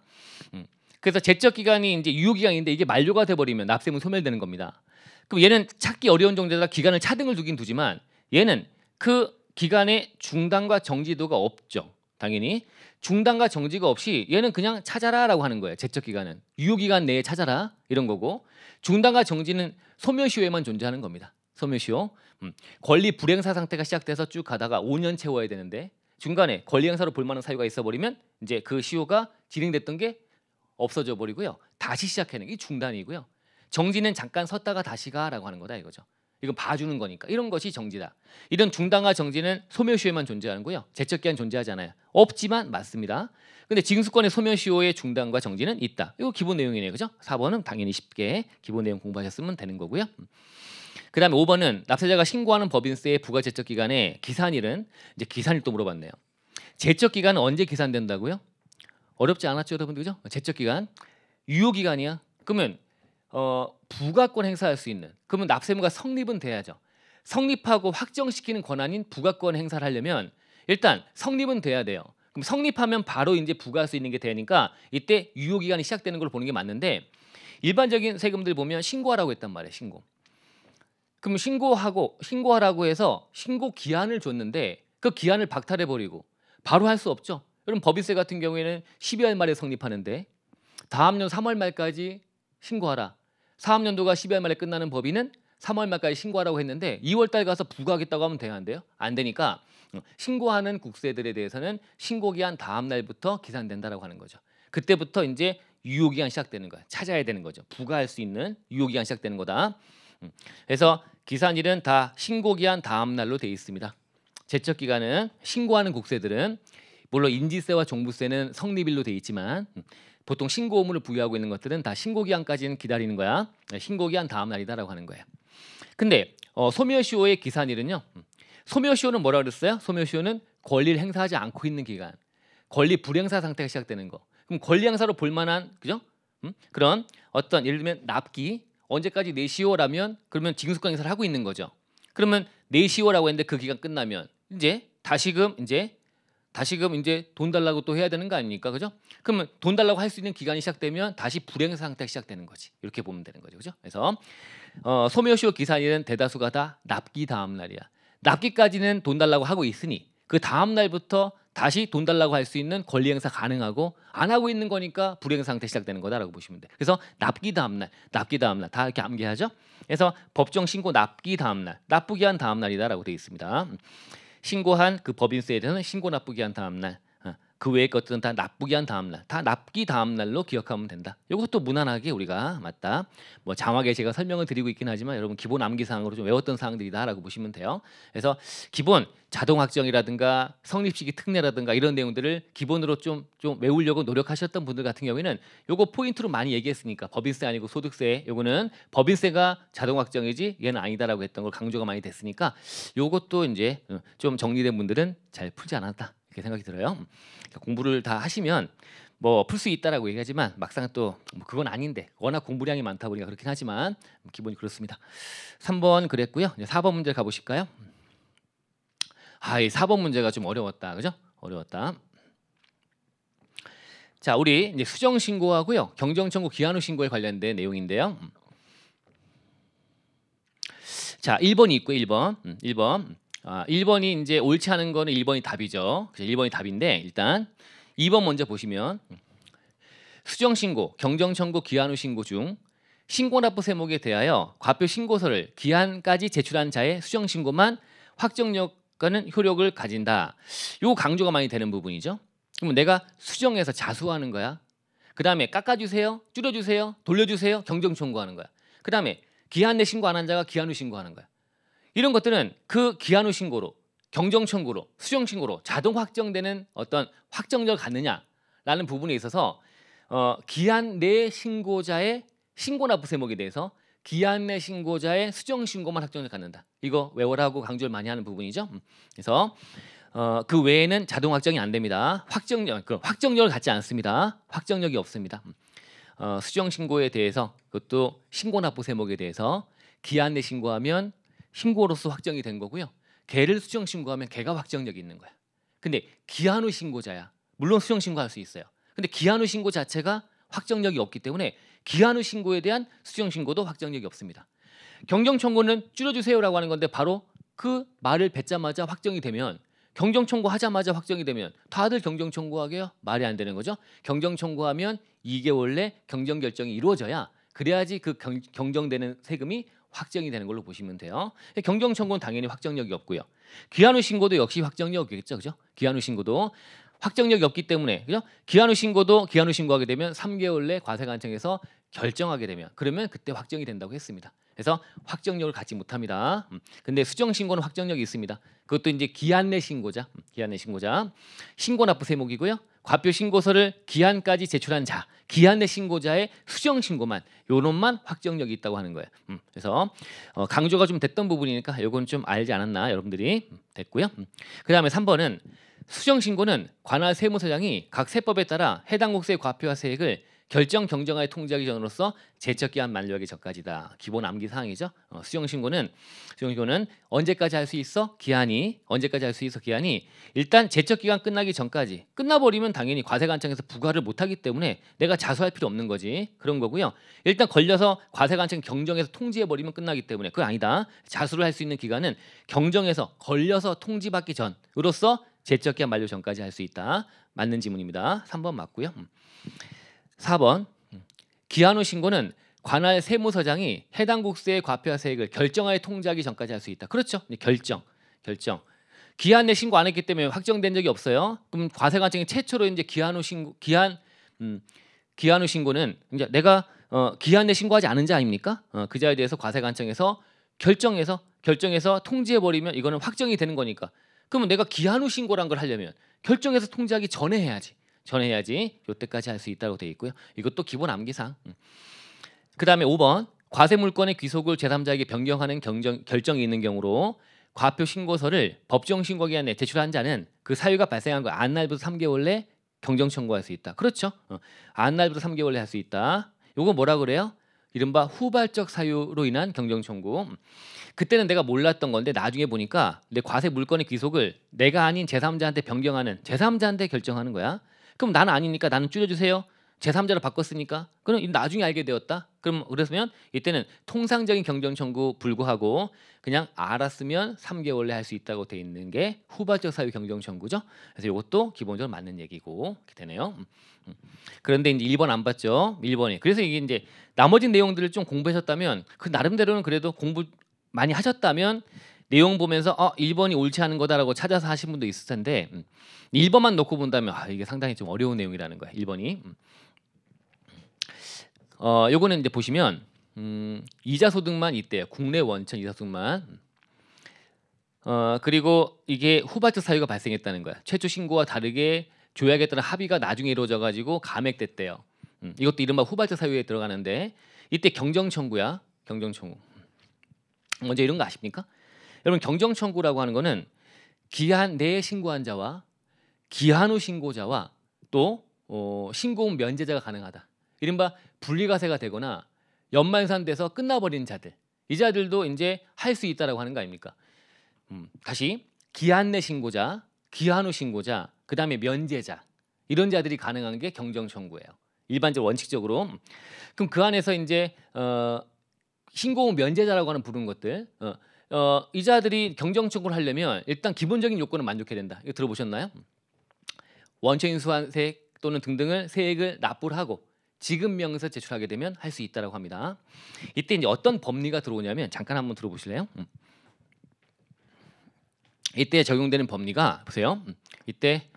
그래서 제적 기간이 이제 유효 기간인데 이게 만료가 돼 버리면 납세문 소멸되는 겁니다. 그럼 얘는 찾기 어려운 정도에다 기간을 차등을 두긴 두지만 얘는 그 기간에 중단과 정지도가 없죠. 당연히 중단과 정지가 없이 얘는 그냥 찾아라라고 하는 거예요. 제적 기간은 유효 기간 내에 찾아라 이런 거고 중단과 정지는 소멸시효에만 존재하는 겁니다. 소멸시효. 권리 불행사 상태가 시작돼서 쭉 가다가 5년 채워야 되는데 중간에 권리 행사로 볼 만한 사유가 있어 버리면 이제 그 시효가 진행됐던 게 없어져 버리고요. 다시 시작하는 게 중단이고요. 정지는 잠깐 섰다가 다시 가라고 하는 거다 이거죠. 이건 봐주는 거니까 이런 것이 정지다. 이런 중단과 정지는 소멸시효에만 존재하는고요. 제적 기한 존재하지 않아요. 없지만 맞습니다. 근데 징수권의 소멸시효의 중단과 정지는 있다. 이거 기본 내용이네요, 그죠? 4번은 당연히 쉽게 기본 내용 공부하셨으면 되는 거고요. 그다음에 5번은 납세자가 신고하는 법인세의 부과 제적 기간에 기산일은 이제 기산일 또 물어봤네요. 제적 기간은 언제 기산된다고요? 어렵지 않았죠, 여러분들 그죠? 제적 기간 유효 기간이야. 그러면 부가권 행사할 수 있는 그러면 납세무가 성립은 돼야죠. 성립하고 확정시키는 권한인 부가권 행사를 하려면 일단 성립은 돼야 돼요. 그럼 성립하면 바로 이제 부과할 수 있는 게 되니까 이때 유효 기간이 시작되는 걸 보는 게 맞는데 일반적인 세금들 보면 신고하라고 했단 말이에요. 그럼 신고하라고 해서 신고 기한을 줬는데 그 기한을 박탈해 버리고 바로 할 수 없죠. 그럼 법인세 같은 경우에는 12월 말에 성립하는데 다음 년 3월 말까지 신고하라. 사업연도가 12월 말에 끝나는 법인은 3월 말까지 신고하라고 했는데 2월 달 가서 부과하겠다고 하면 돼야 안 돼요? 안 되니까 신고하는 국세들에 대해서는 신고기한 다음 날부터 기산된다라고 하는 거죠. 그때부터 이제 유효기한 시작되는 거야. 찾아야 되는 거죠. 부과할 수 있는 유효기한 시작되는 거다. 그래서 기산일은 다 신고기한 다음 날로 돼 있습니다. 제척기간은 신고하는 국세들은 물론 인지세와 종부세는 성립일로 돼 있지만 보통 신고 의무를 부여하고 있는 것들은 다 신고기한까지는 기다리는 거야. 신고기한 다음 날이다라고 하는 거예요. 근데 소멸시효의 기산일은요. 소멸시효는 뭐라 그랬어요? 소멸시효는 권리를 행사하지 않고 있는 기간, 권리 불행사 상태가 시작되는 거. 그럼 권리 행사로 볼만한 그죠? 그런 어떤 예를 들면 납기 언제까지 내시효라면 그러면 징수권 행사를 하고 있는 거죠. 그러면 내시효라고 했는데 그 기간 끝나면 이제 다시금 돈 달라고 또 해야 되는 거 아닙니까? 그죠? 그러면 돈 달라고 할 수 있는 기간이 시작되면 다시 불행사 상태가 시작되는 거지. 이렇게 보면 되는 거죠. 그죠? 그래서 소멸시효 기산일은 대다수가 다 납기 다음 날이야. 납기까지는 돈 달라고 하고 있으니 그 다음 날부터 다시 돈 달라고 할 수 있는 권리 행사 가능하고 안 하고 있는 거니까 불행 상태 시작되는 거다라고 보시면 돼. 그래서 납기 다음 날 다 이렇게 암기하죠. 그래서 법정 신고 납기 다음 날, 납부기 한 다음 날이다라고 되어 있습니다. 신고한 그 법인세에 대해서는 신고 납부기 한 다음 날, 그 외의 것들은 다 납부기 한 다음 날, 다 납기 다음 날로 기억하면 된다. 이것도 무난하게 우리가 맞다. 뭐 장화게 제가 설명을 드리고 있긴 하지만 여러분 기본 암기 사항으로 좀 외웠던 사항들이다라고 보시면 돼요. 그래서 기본 자동 확정이라든가 성립시기 특례라든가 이런 내용들을 기본으로 좀 외우려고 노력하셨던 분들 같은 경우에는 요거 포인트로 많이 얘기했으니까 법인세 아니고 소득세 요거는 법인세가 자동 확정이지 얘는 아니다라고 했던 걸 강조가 많이 됐으니까 요것도 이제 좀 정리된 분들은 잘 풀지 않았다. 이렇게 생각이 들어요. 공부를 다 하시면 뭐 풀 수 있다라고 얘기하지만 막상 또뭐 그건 아닌데 워낙 공부량이 많다 보니까 그렇긴 하지만 기본이 그렇습니다. 3번 그랬고요. 이제 4번 문제 가보실까요? 이 4번 문제가 좀 어려웠다. 그죠? 어려웠다. 자, 우리 이제 수정 신고하고요. 경정 청구 기한 후 신고에 관련된 내용인데요. 자, 1번이 있고요. 1번. 1번이 이제 옳지 않은 거는 1번이 답이죠. 1번이 답인데 일단 2번 먼저 보시면 수정 신고, 경정 청구 기한 후 신고 중 신고 납부 세목에 대하여 과표 신고서를 기한까지 제출한 자의 수정 신고만 확정력과는 효력을 가진다. 요 강조가 많이 되는 부분이죠. 그러면 내가 수정해서 자수하는 거야. 그다음에 깎아주세요, 줄여주세요, 돌려주세요, 경정 청구하는 거야. 그다음에 기한 내 신고 안 한 자가 기한 후 신고하는 거야. 이런 것들은 그 기한 후 신고로, 경정 청구로, 수정 신고로 자동 확정되는 어떤 확정력을 갖느냐라는 부분에 있어서 기한 내 신고자의 신고 납부 세목에 대해서 기한 내 신고자의 수정 신고만 확정력을 갖는다. 이거 외워라고 강조를 많이 하는 부분이죠. 그래서 그 외에는 자동 확정이 안 됩니다. 확정력을 갖지 않습니다. 확정력이 없습니다. 수정 신고에 대해서 그것도 신고 납부 세목에 대해서 기한 내 신고하면 신고로서 확정이 된 거고요. 걔를 수정 신고하면 걔가 확정력이 있는 거야. 근데 기한 후 신고자야. 물론 수정 신고할 수 있어요. 근데 기한 후 신고 자체가 확정력이 없기 때문에 기한 후 신고에 대한 수정 신고도 확정력이 없습니다. 경정 청구는 줄여주세요라고 하는 건데 바로 그 말을 뱉자마자 확정이 되면 경정 청구하자마자 확정이 되면 다들 경정 청구하게요? 말이 안 되는 거죠. 경정 청구하면 2개월 내 경정 결정이 이루어져야 그래야지 그 경정되는 세금이 확정이 되는 걸로 보시면 돼요. 경정 청구는 당연히 확정력이 없고요. 기한 후 신고도 역시 확정력이겠죠, 그죠? 기한 후 신고도 확정력이 없기 때문에 그죠? 기한 후 신고하게 되면 3개월 내 과세관청에서 결정하게 되면 그러면 그때 확정이 된다고 했습니다. 그래서 확정력을 갖지 못합니다. 근데 수정 신고는 확정력이 있습니다. 그것도 이제 기한 내 신고자, 신고 납부 세목이고요. 과표 신고서를 기한까지 제출한 자, 기한 내 신고자의 수정 신고만 요놈만 확정력이 있다고 하는 거예요. 그래서 강조가 좀 됐던 부분이니까 요건 좀 알지 않았나 여러분들이 됐고요. 그다음에 3번은 수정 신고는 관할 세무서장이 각 세법에 따라 해당 국세의 과표와 세액을 결정 경정하에 통지하기 전으로서 제척기한 만료하기 전까지다. 기본 암기 사항이죠. 수정 신고는 언제까지 할 수 있어? 기한이 일단 제척 기간 끝나기 전까지. 끝나버리면 당연히 과세관청에서 부과를 못하기 때문에 내가 자수할 필요 없는 거지. 그런 거고요. 일단 걸려서 과세관청 경정에서 통지해버리면 끝나기 때문에 그거 아니다. 자수를 할 수 있는 기간은 경정에서 걸려서 통지받기 전으로서 제척 기한 만료 전까지 할 수 있다. 맞는 지문입니다. 3번 맞고요. 4번 기한 후 신고는 관할 세무서장이 해당 국세의 과표와 세액을 결정하에 통지하기 전까지 할 수 있다. 그렇죠? 결정. 기한 내 신고 안 했기 때문에 확정된 적이 없어요. 그럼 과세관청이 최초로 이제 기한 후 신고는 이제 내가 기한 내 신고하지 않은 자 아닙니까? 그 자에 대해서 과세관청에서 결정해서 통지해 버리면 이거는 확정이 되는 거니까. 그러면 내가 기한 후 신고란 걸 하려면 결정해서 통지하기 전에 해야지. 요때까지 할 수 있다고 되어 있고요. 이것도 기본 암기사항. 그다음에 5번 과세 물건의 귀속을 제3자에게 변경하는 결정이 있는 경우로 과표 신고서를 법정 신고 기간 내에 제출한 자는 그 사유가 발생한 거 안날부터 3개월 내 경정 청구할 수 있다. 그렇죠? 안날부터 3개월 내 할 수 있다. 요거 뭐라 그래요? 이른바 후발적 사유로 인한 경정 청구. 그때는 내가 몰랐던 건데 나중에 보니까 내 과세 물건의 귀속을 내가 아닌 제3자한테 변경하는 제3자한테 결정하는 거야. 그럼 나는 아니니까 나는 줄여주세요. 제3자로 바꿨으니까. 그럼 나중에 알게 되었다. 그랬으면 이때는 통상적인 경정 청구 불구하고 그냥 알았으면 3개월 내 할 수 있다고 돼 있는 게 후발적 사유 경정 청구죠. 그래서 이것도 기본적으로 맞는 얘기고 이렇게 되네요. 그런데 이제 1번 안 봤죠. 1번이. 그래서 이게 이제 나머지 내용들을 좀 공부하셨다면 그 나름대로는 그래도 공부 많이 하셨다면 내용 보면서 1번이 옳지 않은 거다라고 찾아서 하신 분도 있을 텐데 1번만 놓고 본다면 이게 상당히 좀 어려운 내용이라는 거야. 1번이. 요거는 이제 보시면 이자 소득만 있대요. 국내 원천 이자 소득만. 그리고 이게 후발적 사유가 발생했다는 거야. 최초 신고와 다르게 조약에 따른 합의가 나중에 이루어져 가지고 감액됐대요. 이것도 이른바 후발적 사유에 들어가는데 이때 경정 청구야. 경정 청구. 먼저 이런 거 아십니까? 여러분 경정 청구라고 하는 거는 기한 내에 신고한 자와 기한 후 신고자와 또 신고 후 면제자가 가능하다. 이른바 분리과세가 되거나 연말산돼서 끝나버린 자들, 이 자들도 이제 할 수 있다라고 하는 거 아닙니까? 다시 기한 내 신고자, 기한 후 신고자, 그 다음에 면제자 이런 자들이 가능한 게 경정 청구예요. 일반적으로 원칙적으로. 그럼 그 안에서 이제 신고 후 면제자라고 하는 부르는 것들, 이 자들이 경정 청구를 하려면 일단 기본적인 요건을 만족해야 된다. 이거 들어보셨나요? 원천 인수한 세액 또는 등등을 세액을 납부를 하고 지급 명에서 제출하게 되면 할 수 있다라고 합니다. 이때 이제 어떤 법리가 들어오냐면 잠깐 한번 들어보실래요? 이때 적용되는 법리가 보세요. 이때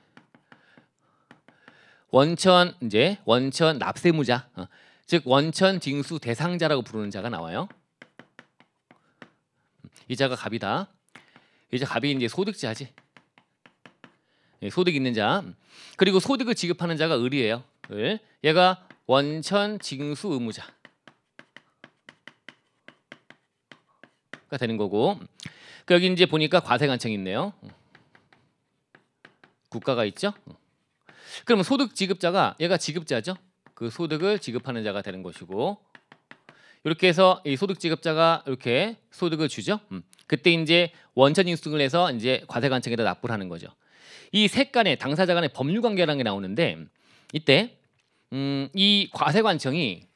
원천 납세무자, 즉 원천 징수 대상자라고 부르는 자가 나와요. 이 자가 갑이다. 이 자 갑이 이제 소득자지. 소득 있는 자. 그리고 소득을 지급하는 자가 을이에요. 을. 얘가 원천 징수 의무자가 되는 거고. 여기 이제 보니까 과세관청이 있네요. 국가가 있죠. 그러면 소득 지급자가 얘가 지급자죠. 그 소득을 지급하는 자가 되는 것이고, 이렇게 해서 이 소득 지급자가 이렇게 소득을 주죠. 그때 이제 원천 인수를 해서 이제 과세관청에다 납부를 하는 거죠. 이 셋 간의 당사자 간의 법률 관계라는 게 나오는데 이때 이 과세관청이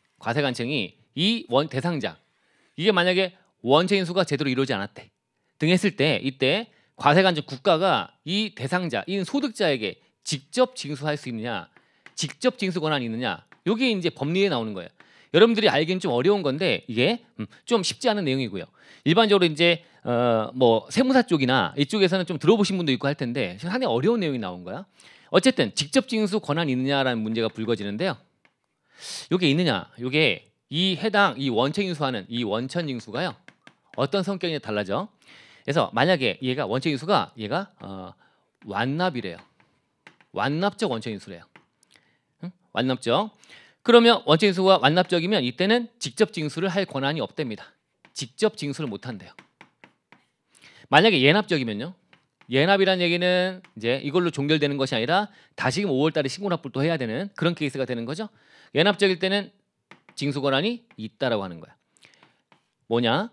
이 대상자, 이게 만약에 원천 인수가 제대로 이루어지지 않았대 등 했을 때 이때 과세관청 국가가 이 대상자, 이 소득자에게 직접 징수할 수 있느냐, 직접 징수 권한이 있느냐, 이게 이제 법리에 나오는 거예요. 여러분들이 알기는 좀 어려운 건데 이게 좀 쉽지 않은 내용이고요. 일반적으로 이제 뭐 세무사 쪽이나 이쪽에서는 좀 들어보신 분도 있고 할 텐데 상당히 어려운 내용이 나온 거야. 어쨌든 직접 징수 권한이 있느냐라는 문제가 불거지는데요. 이게 있느냐, 이게 이 원천 징수하는 이 원천 징수가요 어떤 성격이 달라져. 그래서 만약에 얘가 원천 징수가 얘가 완납이래요. 완납적 원천 징수래요. 완납적. 그러면 원천 징수가 완납적이면 이때는 직접 징수를 할 권한이 없답니다. 직접 징수를 못 한대요. 만약에 예납적이면요. 예납이라는 얘기는 이제 이걸로 종결되는 것이 아니라 다시금 5월달에 신고납부를 또 해야 되는 그런 케이스가 되는 거죠. 예납적일 때는 징수 권한이 있다라고 하는 거야. 뭐냐?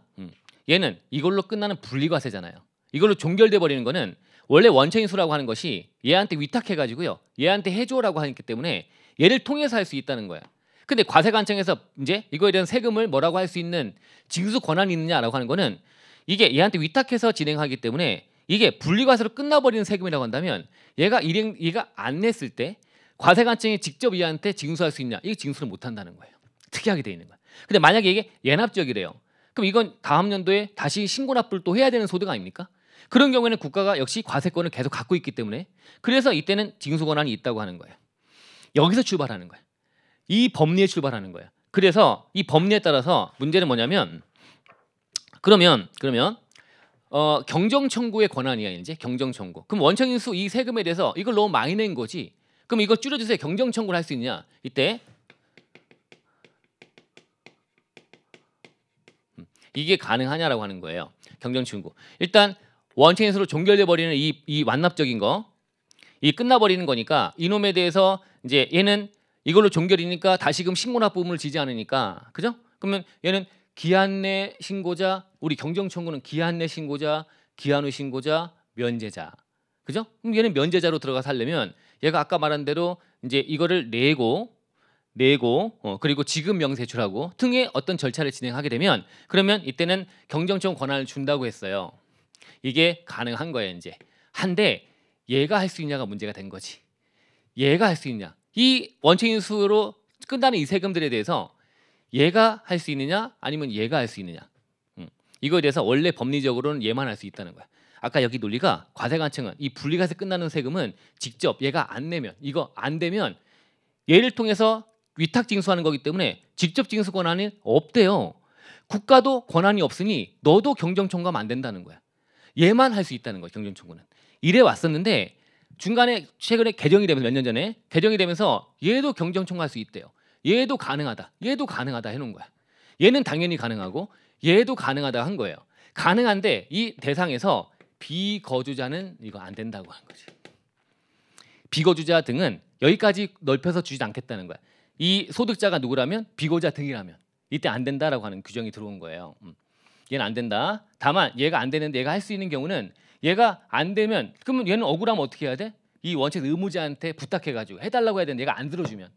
얘는 이걸로 끝나는 분리과세잖아요. 이걸로 종결돼 버리는 거는 원래 원천 인수라고 하는 것이 얘한테 위탁해가지고요, 얘한테 해줘라고 하기 때문에 얘를 통해서 할 수 있다는 거야. 근데 과세관청에서 이제 이거에 대한 세금을 뭐라고 할 수 있는 징수 권한이 있느냐라고 하는 거는 이게 얘한테 위탁해서 진행하기 때문에 이게 분리과세로 끝나버리는 세금이라고 한다면 얘가 안 냈을 때 과세관청이 직접 얘한테 징수할 수 있냐? 이게 징수를 못 한다는 거예요. 특이하게 돼 있는 거야. 근데 만약에 이게 예납적이래요. 그럼 이건 다음 연도에 다시 신고납부를 또 해야 되는 소득 아닙니까? 그런 경우에는 국가가 역시 과세권을 계속 갖고 있기 때문에 그래서 이때는 징수 권한이 있다고 하는 거예요. 여기서 출발하는 거예요. 이 법리에 출발하는 거예요. 그래서 이 법리에 따라서 문제는 뭐냐면 그러면 경정 청구의 권한이야 이제 경정 청구. 그럼 원청인수 이 세금에 대해서 이걸 너무 많이 낸 거지. 그럼 이거 줄여주세요. 경정 청구를 할 수 있냐? 이때 이게 가능하냐라고 하는 거예요. 경정 청구. 일단 원청인수로 종결돼 버리는 이 완납적인 거, 이 끝나버리는 거니까 이놈에 대해서 이제 얘는 이걸로 종결이니까 다시금 신고납부금을 지지 않으니까 그죠? 그러면 얘는 기한 내 신고자, 우리 경정 청구는 기한 내 신고자, 기한 후 신고자, 면제자. 그죠? 그럼 얘는 면제자로 들어가서 하려면 얘가 아까 말한 대로 이제 이거를 내고 그리고 지급 명세출하고 등의 어떤 절차를 진행하게 되면 그러면 이때는 경정 청구 권한을 준다고 했어요. 이게 가능한 거예요, 이제. 한데 얘가 할 수 있냐가 문제가 된 거지. 얘가 할 수 있냐? 이 원청인수로 끝나는 이 세금들에 대해서 얘가 할 수 있느냐 아니면 얘가 할 수 있느냐. 이거에 대해서 원래 법리적으로는 얘만 할 수 있다는 거야. 아까 여기 논리가 과세관청은 이 분리과세 끝나는 세금은 직접 얘가 안 내면 이거 안 되면 얘를 통해서 위탁 징수하는 거기 때문에 직접 징수 권한이 없대요. 국가도 권한이 없으니 너도 경정 청구하면 안 된다는 거야. 얘만 할 수 있다는 거야. 경정 청구는. 이래 왔었는데 중간에 최근에 개정이 되면서 몇 년 전에 개정이 되면서 얘도 경정 청구할 수 있대요. 얘도 가능하다. 얘도 가능하다 해놓은 거야. 얘는 당연히 가능하고 얘도 가능하다 한 거예요. 가능한데 이 대상에서 비거주자는 이거 안 된다고 한 거지. 비거주자 등은 여기까지 넓혀서 주지 않겠다는 거야. 이 소득자가 누구라면 비거주자 등이라면 이때 안 된다라고 하는 규정이 들어온 거예요. 얘는 안 된다. 다만 얘가 안 되는데 얘가 할 수 있는 경우는 얘가 안 되면 그러면 얘는 억울하면 어떻게 해야 돼? 이 원칙 의무자한테 부탁해가지고 해달라고 해야 되는데 얘가 안 들어주면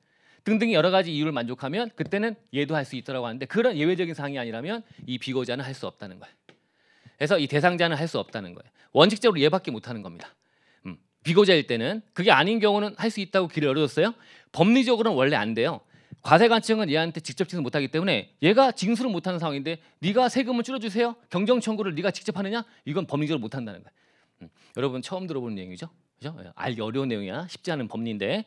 등등의 여러 가지 이유를 만족하면 그때는 얘도 할 수 있더라고 하는데 그런 예외적인 사항이 아니라면 이 비거주자는 할 수 없다는 거예요. 그래서 이 대상자는 할 수 없다는 거예요. 원칙적으로 얘밖에 못하는 겁니다. 비거주자일 때는 그게 아닌 경우는 할 수 있다고 길을 열어줬어요. 법리적으로는 원래 안 돼요. 과세관청은 얘한테 직접 징수 못하기 때문에 얘가 징수를 못하는 상황인데 네가 세금을 줄여주세요. 경정 청구를 네가 직접 하느냐? 이건 법리적으로 못한다는 거예요. 여러분 처음 들어보는 내용이죠? 그죠? 알기 어려운 내용이야. 쉽지 않은 법리인데.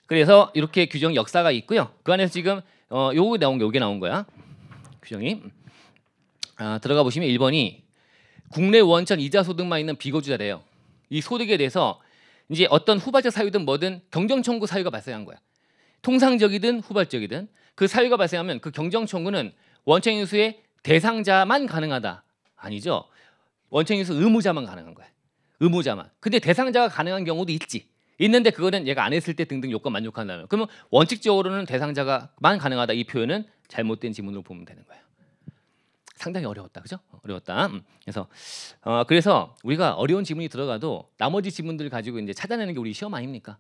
그래서 이렇게 규정 역사가 있고요. 그 안에서 지금 요게 나온 거야. 규정이. 들어가 보시면 1번이 국내 원천 이자 소득만 있는 비거주자래요. 이 소득에 대해서 이제 어떤 후발적 사유든 뭐든 경정 청구 사유가 발생한 거야. 통상적이든 후발적이든 그 사유가 발생하면 그 경정 청구는 원천인수의 대상자만 가능하다. 아니죠. 원천인수 의무자만 가능한 거야. 의무자만. 근데 대상자가 가능한 경우도 있지. 있는데 그거는 얘가 안 했을 때 등등 요건 만족한다면 그러면 원칙적으로는 대상자가만 가능하다. 이 표현은 잘못된 지문으로 보면 되는 거예요. 상당히 어려웠다, 그죠? 어려웠다. 그래서 우리가 어려운 지문이 들어가도 나머지 지문들 가지고 이제 찾아내는 게 우리 시험 아닙니까?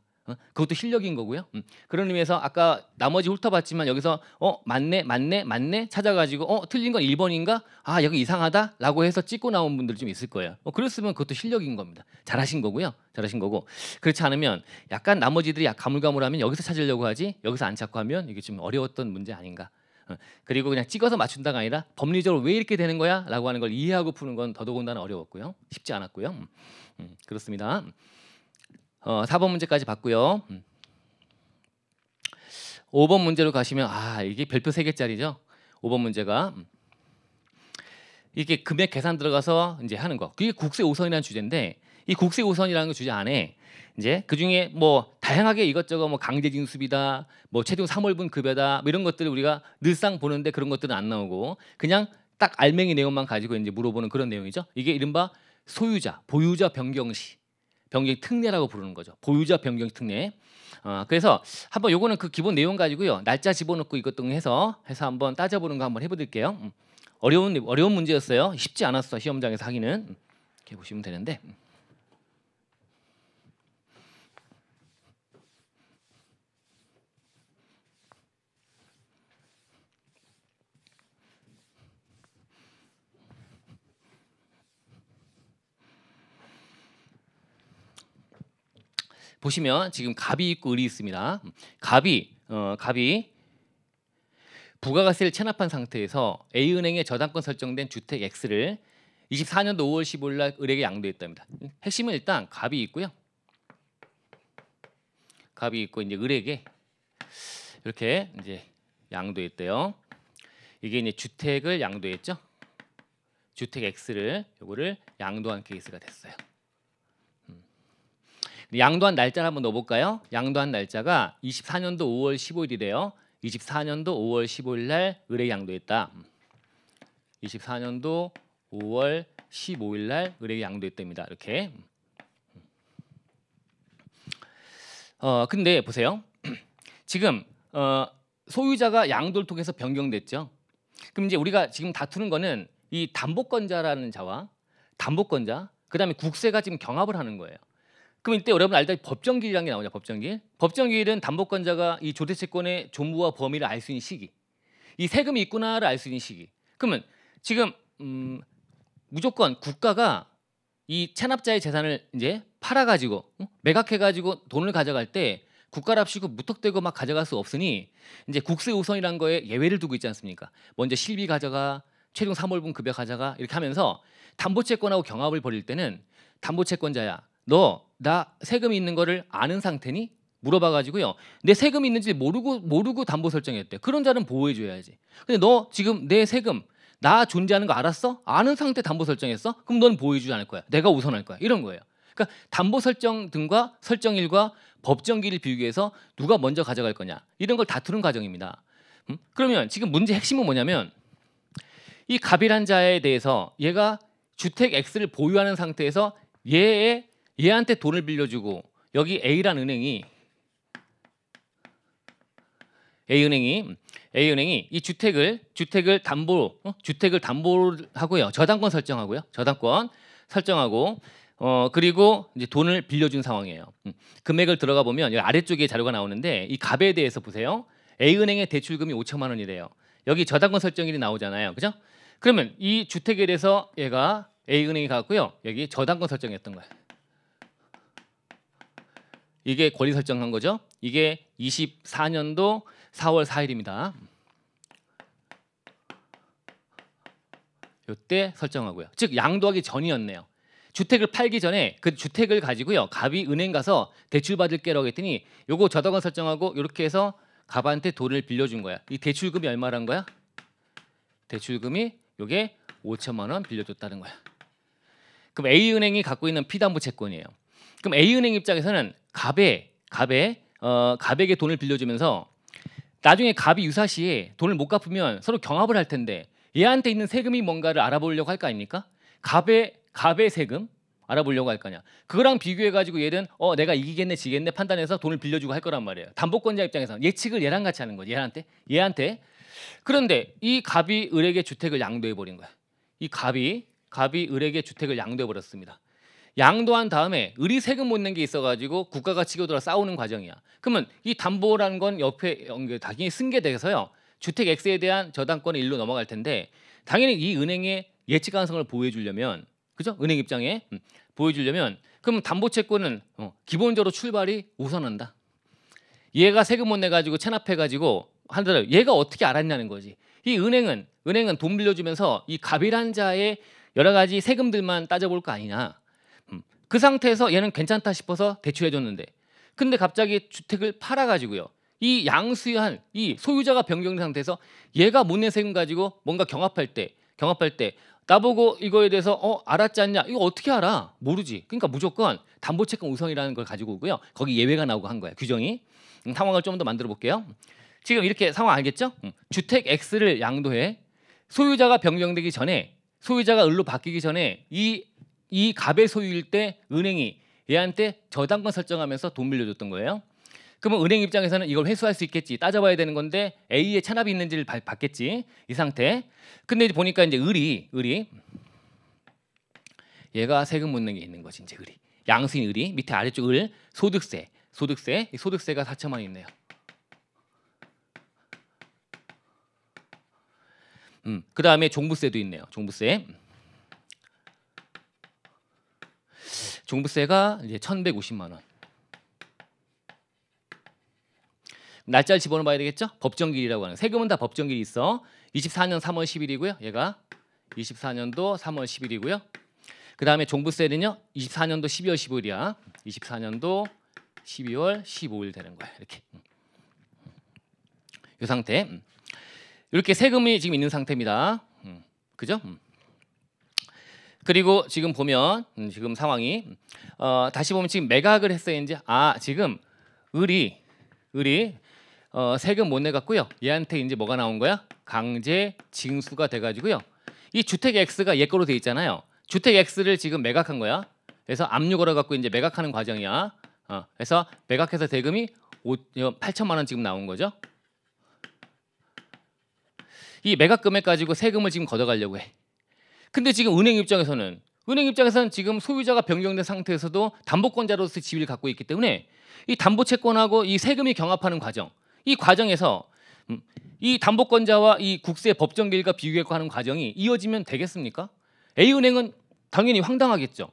그것도 실력인 거고요. 그런 의미에서 아까 나머지 훑어봤지만 여기서 맞네 찾아가지고 틀린 건 1번인가? 여기 이상하다라고 해서 찍고 나온 분들 좀 있을 거예요. 그랬으면 그것도 실력인 겁니다. 잘하신 거고요. 잘하신 거고 그렇지 않으면 약간 나머지들이 가물가물하면 여기서 찾으려고 하지 여기서 안 찾고 하면 이게 좀 어려웠던 문제 아닌가. 그리고 그냥 찍어서 맞춘다가 아니라 법리적으로 왜 이렇게 되는 거야? 라고 하는 걸 이해하고 푸는 건 더더군다나 어려웠고요. 쉽지 않았고요. 그렇습니다. 4번 문제까지 봤고요. 5번 문제로 가시면 이게 별표 3개짜리죠. 5번 문제가 이게 금액 계산 들어가서 이제 하는 거. 그게 국세 5선이라는 주제인데 이 국세 5선이라는 그 주제 안에 이제 그 중에 뭐 다양하게 이것저것 뭐 강제징수비다, 뭐 최종 3월분 급여다, 뭐 이런 것들을 우리가 늘상 보는데 그런 것들은 안 나오고 그냥 딱 알맹이 내용만 가지고 이제 물어보는 그런 내용이죠. 이게 이른바 소유자, 보유자 변경시, 변경 특례라고 부르는 거죠. 보유자 변경 특례. 그래서 한번 요거는 그 기본 내용 가지고요. 날짜 집어넣고 이것 등 해서 한번 따져보는 거 한번 해보릴게요. 어려운 문제였어요. 쉽지 않았어 시험장에서 하기는. 이렇게 보시면 되는데. 보시면 지금 갑이 있고 을이 있습니다. 갑이 부가가세를 체납한 상태에서 A은행에 저당권 설정된 주택 X를 24년도 5월 15일 날 을에게 양도했답니다. 핵심은 일단 갑이 있고요. 갑이 있고 이제 을에게 이렇게 이제 양도했대요. 이게 이제 주택을 양도했죠. 주택 X를 요거를 양도한 케이스가 됐어요. 양도한 날짜를 한번 넣어볼까요? 양도한 날짜가 24년도 5월 15일이래요. 24년도 5월 15일 날 을에 양도했다. 24년도 5월 15일 날 을에 양도했답니다. 이렇게. 근데 보세요. 지금 소유자가 양도를 통해서 변경됐죠. 그럼 이제 우리가 지금 다투는 거는 이 담보권자라는 자와 담보권자, 그다음에 국세가 지금 경합을 하는 거예요. 그럼 이때 여러분 알다시피 법정기일이라는 게 나오죠. 법정기일. 법정기일은 담보권자가 이 조대채권의 존부와 범위를 알 수 있는 시기, 이 세금이 있구나를 알 수 있는 시기. 그러면 지금 무조건 국가가 이 체납자의 재산을 이제 팔아가지고 매각해가지고 돈을 가져갈 때 국가랍시고 무턱대고 막 가져갈 수 없으니 이제 국세 우선이라는 거에 예외를 두고 있지 않습니까? 먼저 실비 가져가, 최종 3월분 급여 가져가 이렇게 하면서 담보채권하고 경합을 벌일 때는 담보채권자야, 너 나 세금이 있는 거를 아는 상태니? 물어봐가지고요. 내 세금이 있는지 모르고 담보 설정했대. 그런 자는 보호해줘야지. 근데 너 지금 내 세금 나 존재하는 거 알았어? 아는 상태 담보 설정했어? 그럼 넌 보호해주지 않을 거야. 내가 우선할 거야. 이런 거예요. 그러니까 담보 설정 등과 설정일과 법정기일을 비교해서 누가 먼저 가져갈 거냐 이런 걸 다투는 과정입니다. 그러면 지금 문제 핵심은 뭐냐면 이 갑이란 자에 대해서 얘가 주택 X를 보유하는 상태에서 얘한테 돈을 빌려주고 여기 A란 은행이 A은행이 이 주택을 담보하고요. 저당권 설정하고 그리고 이제 돈을 빌려준 상황이에요. 금액을 들어가 보면 여기 아래쪽에 자료가 나오는데 이 갑에 대해서 보세요. A은행의 대출금이 5천만 원이래요. 여기 저당권 설정일이 나오잖아요. 그죠? 그러면 이 주택에 대해서 얘가 A은행이 갖고요. 여기 저당권 설정했던 거예요. 이게 권리 설정한 거죠. 이게 24년도 4월 4일입니다. 이때 설정하고요. 즉 양도하기 전이었네요. 주택을 팔기 전에 그 주택을 가지고요. 갑이 은행 가서 대출 받을게라고 했더니 요거 저당권 설정하고 이렇게 해서 갑한테 돈을 빌려준 거야. 이 대출금이 얼마란 거야? 대출금이 요게 5천만 원 빌려줬다는 거야. 그럼 A은행이 갖고 있는 피담보 채권이에요. 그럼 A은행 입장에서는 갑에게 돈을 빌려주면서 나중에 갑이 유사시에 돈을 못 갚으면 서로 경합을 할 텐데 얘한테 있는 세금이 뭔가를 알아보려고 할 거 아닙니까? 갑의 세금 알아보려고 할 거냐. 그거랑 비교해가지고 얘는 내가 이기겠네 지겠네 판단해서 돈을 빌려주고 할 거란 말이에요. 담보권자 입장에서 예측을 얘랑 같이 하는 거지. 얘한테. 그런데 이 갑이 을에게 주택을 양도해버린 거야. 이 갑이 을에게 주택을 양도해버렸습니다. 양도한 다음에 을이 세금 못 낸 게 있어가지고 국가가 치고들어 싸우는 과정이야. 그러면 이 담보라는 건 옆에 당연히 승계돼서요. 주택 X에 대한 저당권의 일로 넘어갈 텐데 당연히 이 은행의 예측 가능성을 보호해주려면, 그죠? 은행 입장에 보여주려면 그럼 담보채권은 기본적으로 출발이 우선한다. 얘가 세금 못 내가지고 체납해가지고 하더라도 얘가 어떻게 알았냐는 거지. 이 은행은 돈 빌려주면서 이 갑이란 자의 여러 가지 세금들만 따져볼 거 아니냐. 그 상태에서 얘는 괜찮다 싶어서 대출해줬는데 근데 갑자기 주택을 팔아가지고요. 이 양수한 이 소유자가 변경된 상태에서 얘가 못 낸 세금 가지고 뭔가 경합할 때 나보고 이거에 대해서 알았지 않냐? 이거 어떻게 알아? 모르지. 그러니까 무조건 담보채권 우선이라는 걸 가지고 오고요. 거기 예외가 나오고 한 거야. 규정이. 상황을 좀 더 만들어 볼게요. 지금 이렇게 상황 알겠죠? 주택 X를 양도해 소유자가 변경되기 전에 소유자가 을로 바뀌기 전에 이 갑의 소유일 때 은행이 얘한테 저당권 설정하면서 돈 빌려줬던 거예요. 그러면 은행 입장에서는 이걸 회수할 수 있겠지 따져봐야 되는 건데 A의 체납이 있는지를 봤겠지 이 상태. 근데 이제 보니까 이제 을이 얘가 세금 못 낸 게 있는 거지. 이제 을이 양수인 을이 밑에 아래쪽 을 소득세가 4천만 원 있네요. 그 다음에 종부세도 있네요. 종부세가 이제 1,150만 원. 날짜를 집어넣어 봐야 되겠죠? 법정기일이라고 하는. 세금은 다 법정기일이 있어. 24년 3월 10일이고요. 얘가 24년도 3월 10일이고요. 그 다음에 종부세는요. 24년도 12월 15일이야. 24년도 12월 15일 되는 거야. 이렇게. 이 상태. 이렇게 세금이 지금 있는 상태입니다. 그죠? 그리고 지금 보면 지금 상황이 다시 보면 지금 매각을 했어요. 이제 지금 을이 세금 못 내갖고요. 얘한테 이제 뭐가 나온 거야? 강제 징수가 돼가지고요. 이 주택 X가 얘 거로 돼 있잖아요. 주택 X를 지금 매각한 거야. 그래서 압류 걸어갖고 이제 매각하는 과정이야. 그래서 매각해서 대금이 8천만 원 지금 나온 거죠. 이 매각 금액 가지고 세금을 지금 걷어가려고 해. 근데 지금 은행 입장에서는 지금 소유자가 변경된 상태에서도 담보권자로서 지위를 갖고 있기 때문에 이 담보채권하고 이 세금이 경합하는 과정, 이 과정에서 이 담보권자와 이 국세 법정기일과 비교하는 과정이 이어지면 되겠습니까? A은행은 당연히 황당하겠죠.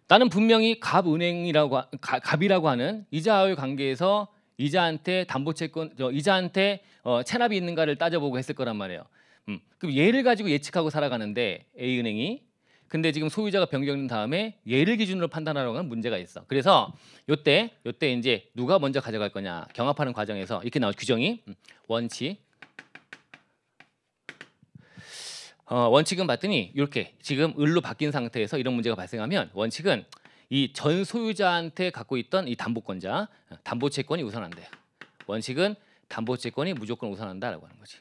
나는 분명히 갑이라고 하는 이자와의 관계에서 이자한테 담보채권, 이자한테 체납이 있는가를 따져보고 했을 거란 말이에요. 그럼 얘를 가지고 예측하고 살아가는데 A은행이 근데 지금 소유자가 변경된 다음에 얘를 기준으로 판단하려고 하는 문제가 있어. 그래서 요때 이제 누가 먼저 가져갈 거냐 경합하는 과정에서 이렇게 나온 규정이 원칙은 봤더니 이렇게 지금 을로 바뀐 상태에서 이런 문제가 발생하면 원칙은 이 전 소유자한테 갖고 있던 이 담보권자 담보채권이 우선한대요. 원칙은 담보채권이 무조건 우선한다라고 하는 거지.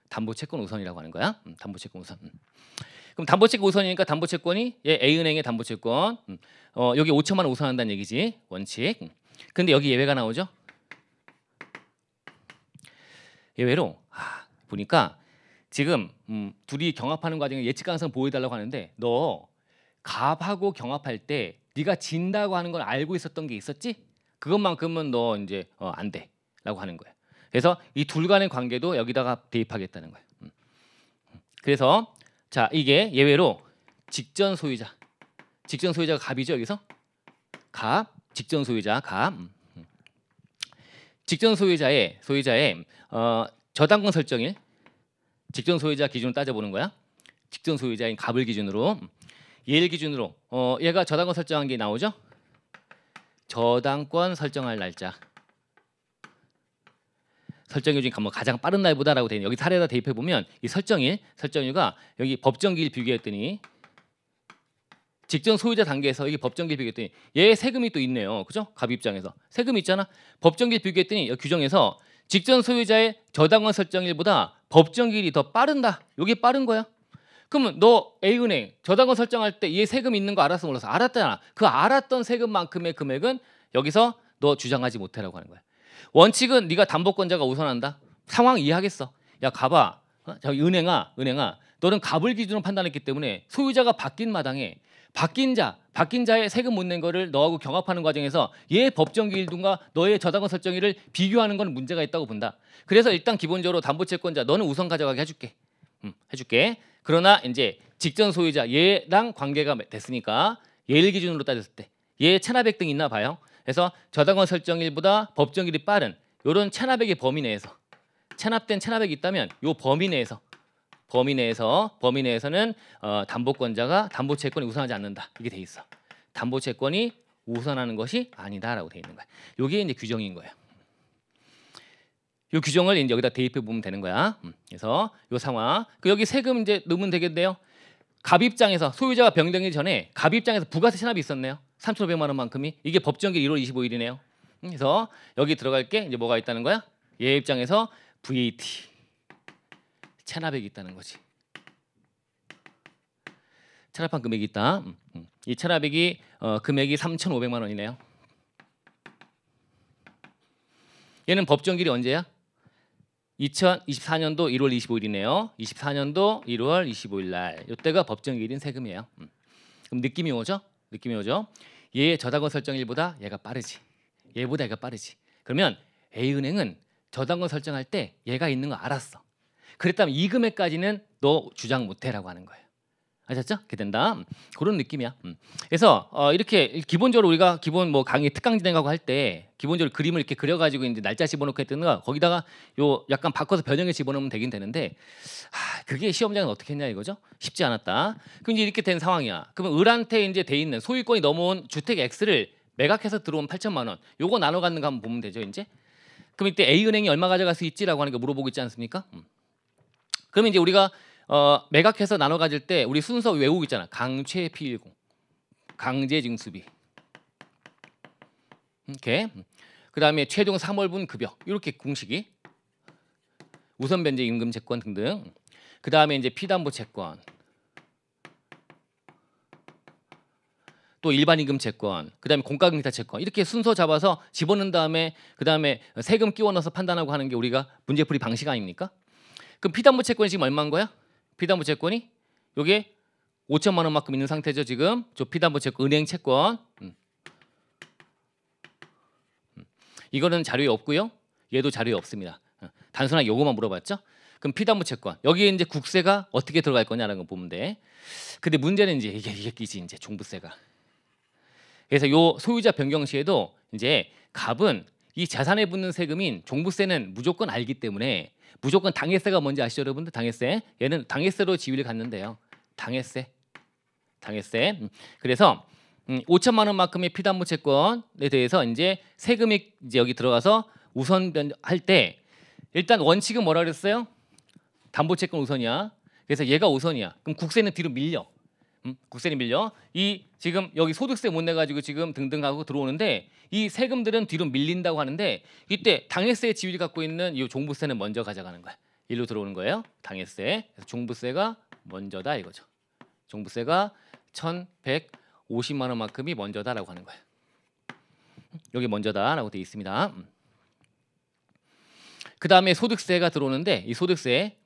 담보채권 우선이라고 하는 거야. 담보채권 우선. 그럼 담보채권 우선이니까 담보채권이 A은행의 담보채권 여기 5천만 원 우선한다는 얘기지. 원칙. 근데 여기 예외가 나오죠. 예외로 보니까 지금 둘이 경합하는 과정에 예측 가능성 보여달라고 하는데 너 갑하고 경합할 때 네가 진다고 하는 걸 알고 있었던 게 있었지? 그것만큼은 너 이제 안 돼라고 하는 거야. 그래서 이 둘 간의 관계도 여기다가 대입하겠다는 거야. 그래서 자 이게 예외로 직전 소유자가 갑이죠. 여기서 갑 직전 소유자 갑 직전 소유자의 저당권 설정일 직전 소유자 기준으로 따져보는 거야. 직전 소유자인 갑을 기준으로 얘를 기준으로 얘가 저당권 설정한 게 나오죠. 저당권 설정할 날짜 설정일 중에 가장 빠른 날보다라고 되는 여기 사례에다 대입해 보면 이 설정일가 여기 법정기일 비교했더니 직전 소유자 단계에서 여기 법정기일 비교했더니 얘 세금이 또 있네요. 그죠? 갑 입장에서 세금이 있잖아. 법정기일 비교했더니 여기 규정에서 직전 소유자의 저당권 설정일보다 법정기일이 더 빠른다. 여기 빠른 거야. 그러면 너 A은행 저당권 설정할 때 얘 세금 있는 거 알았어 몰랐어? 알았잖아. 그 알았던 세금만큼의 금액은 여기서 너 주장하지 못해라고 하는 거야. 원칙은 네가 담보권자가 우선한다. 상황 이해하겠어. 야 가봐. 저기 은행아 너는 갑을 기준으로 판단했기 때문에 소유자가 바뀐 마당에 바뀐 자의 세금 못 낸 거를 너하고 경합하는 과정에서 얘 법정기일과 너의 저당권 설정일을 비교하는 건 문제가 있다고 본다. 그래서 일단 기본적으로 담보채권자 너는 우선 가져가게 해줄게. 그러나 이제 직전 소유자 얘랑 관계가 됐으니까 얘를 기준으로 따졌을 때 얘 체납액 등 있나 봐요. 그래서 저당권 설정일보다 법정기일이 빠른 이런 체납액의 범위 내에서 체납된 체납액이 있다면 이 범위 내에서는 담보권자가 담보채권이 우선하지 않는다. 이게 돼 있어. 담보채권이 우선하는 것이 아니다라고 돼 있는 거야. 이게 이제 규정인 거예요. 이 규정을 이제 여기다 대입해 보면 되는 거야. 그래서 이 상황. 여기 세금 이제 넣으면 되겠네요. 갑 입장에서 소유자가 변경되기 전에 갑 입장에서 부가세 체납이 있었네요. 3,500만 원만큼이 이게 법정기일 1월 25일이네요. 그래서 여기 들어갈 게 이제 뭐가 있다는 거야? 얘 입장에서 VAT 체납액이 있다는 거지. 체납한 금액이 있다. 이 체납액이 금액이 3,500만 원이네요. 얘는 법정기일이 언제야? 2024년도 1월 25일이네요. 24년도 1월 25일 날. 이때가 법정기일인 세금이에요. 그럼 느낌이 오죠? 얘의 저당권 설정일보다 얘가 빠르지. 얘보다 얘가 빠르지. 그러면 A은행은 저당권 설정할 때 얘가 있는 거 알았어. 그랬다면 이 금액까지는 너 주장 못해라고 하는 거예요. 아셨죠? 이렇게 된다. 그런 느낌이야. 그래서 이렇게 기본적으로 우리가 기본 뭐 강의 특강 진행하고 할 때 기본적으로 그림을 이렇게 그려가지고 이제 날짜 집어넣고 했던 거 거기다가 요 약간 바꿔서 변형해 집어넣으면 되긴 되는데 그게 시험장은 어떻게 했냐 이거죠? 쉽지 않았다. 그럼 이제 이렇게 된 상황이야. 그러면 을한테 이제 돼 있는 소유권이 넘어온 주택 X를 매각해서 들어온 8천만 원. 요거 나눠 갖는 거 한번 보면 되죠, 이제. 그럼 이때 A 은행이 얼마 가져갈 수 있지라고 하는 거 물어보고 있지 않습니까? 그러면 이제 우리가 매각해서 나눠 가질 때 우리 순서 외우고 있잖아. 강최 P10, 강제 징수비, 이렇게. 그다음에 최종 3월분 급여 이렇게 공식이 우선 변제 임금 채권 등등. 그다음에 이제 피담보 채권, 또 일반 임금 채권, 그다음에 공과금기타 채권 이렇게 순서 잡아서 집어넣은 다음에 그다음에 세금 끼워 넣어서 판단하고 하는 게 우리가 문제풀이 방식 아닙니까? 그럼 피담보 채권이 지금 얼마인 거야? 피담보 채권이 요게 5천만 원만큼 있는 상태죠 지금. 저 피담보 채권, 은행 채권. 이거는 자료에 없고요. 얘도 자료에 없습니다. 단순하게 요거만 물어봤죠. 그럼 피담보 채권 여기에 이제 국세가 어떻게 들어갈 거냐라는 거 보면 돼. 근데 문제는 이제 이게 끼지 이제 종부세가. 그래서 요 소유자 변경 시에도 이제 갑은 이 자산에 붙는 세금인 종부세는 무조건 알기 때문에 무조건 당해세가 뭔지 아시죠 여러분들? 당해세. 얘는 당해세로 지위를 갖는데요. 당해세. 그래서 5천만 원만큼의 피담보 채권에 대해서 이제 세금이 이제 여기 들어가서 우선 변할 때 일단 원칙은 뭐라 그랬어요? 담보 채권 우선이야. 그래서 얘가 우선이야. 그럼 국세는 뒤로 밀려. 국세는 밀려. 이 지금 여기 소득세 못 내 가지고 지금 등등 하고 들어오는데 이 세금들은 뒤로 밀린다고 하는데 이때 당해세의 지위를 갖고 있는 이 종부세는 먼저 가져가는 거야. 일로 들어오는 거예요. 당해세. 그래서 종부세가 먼저다 이거죠. 종부세가 1,150만 원만큼이 먼저다라고 하는 거야. 여기 먼저다라고 돼 있습니다. 그 다음에 소득세가 들어오는데 이 소득세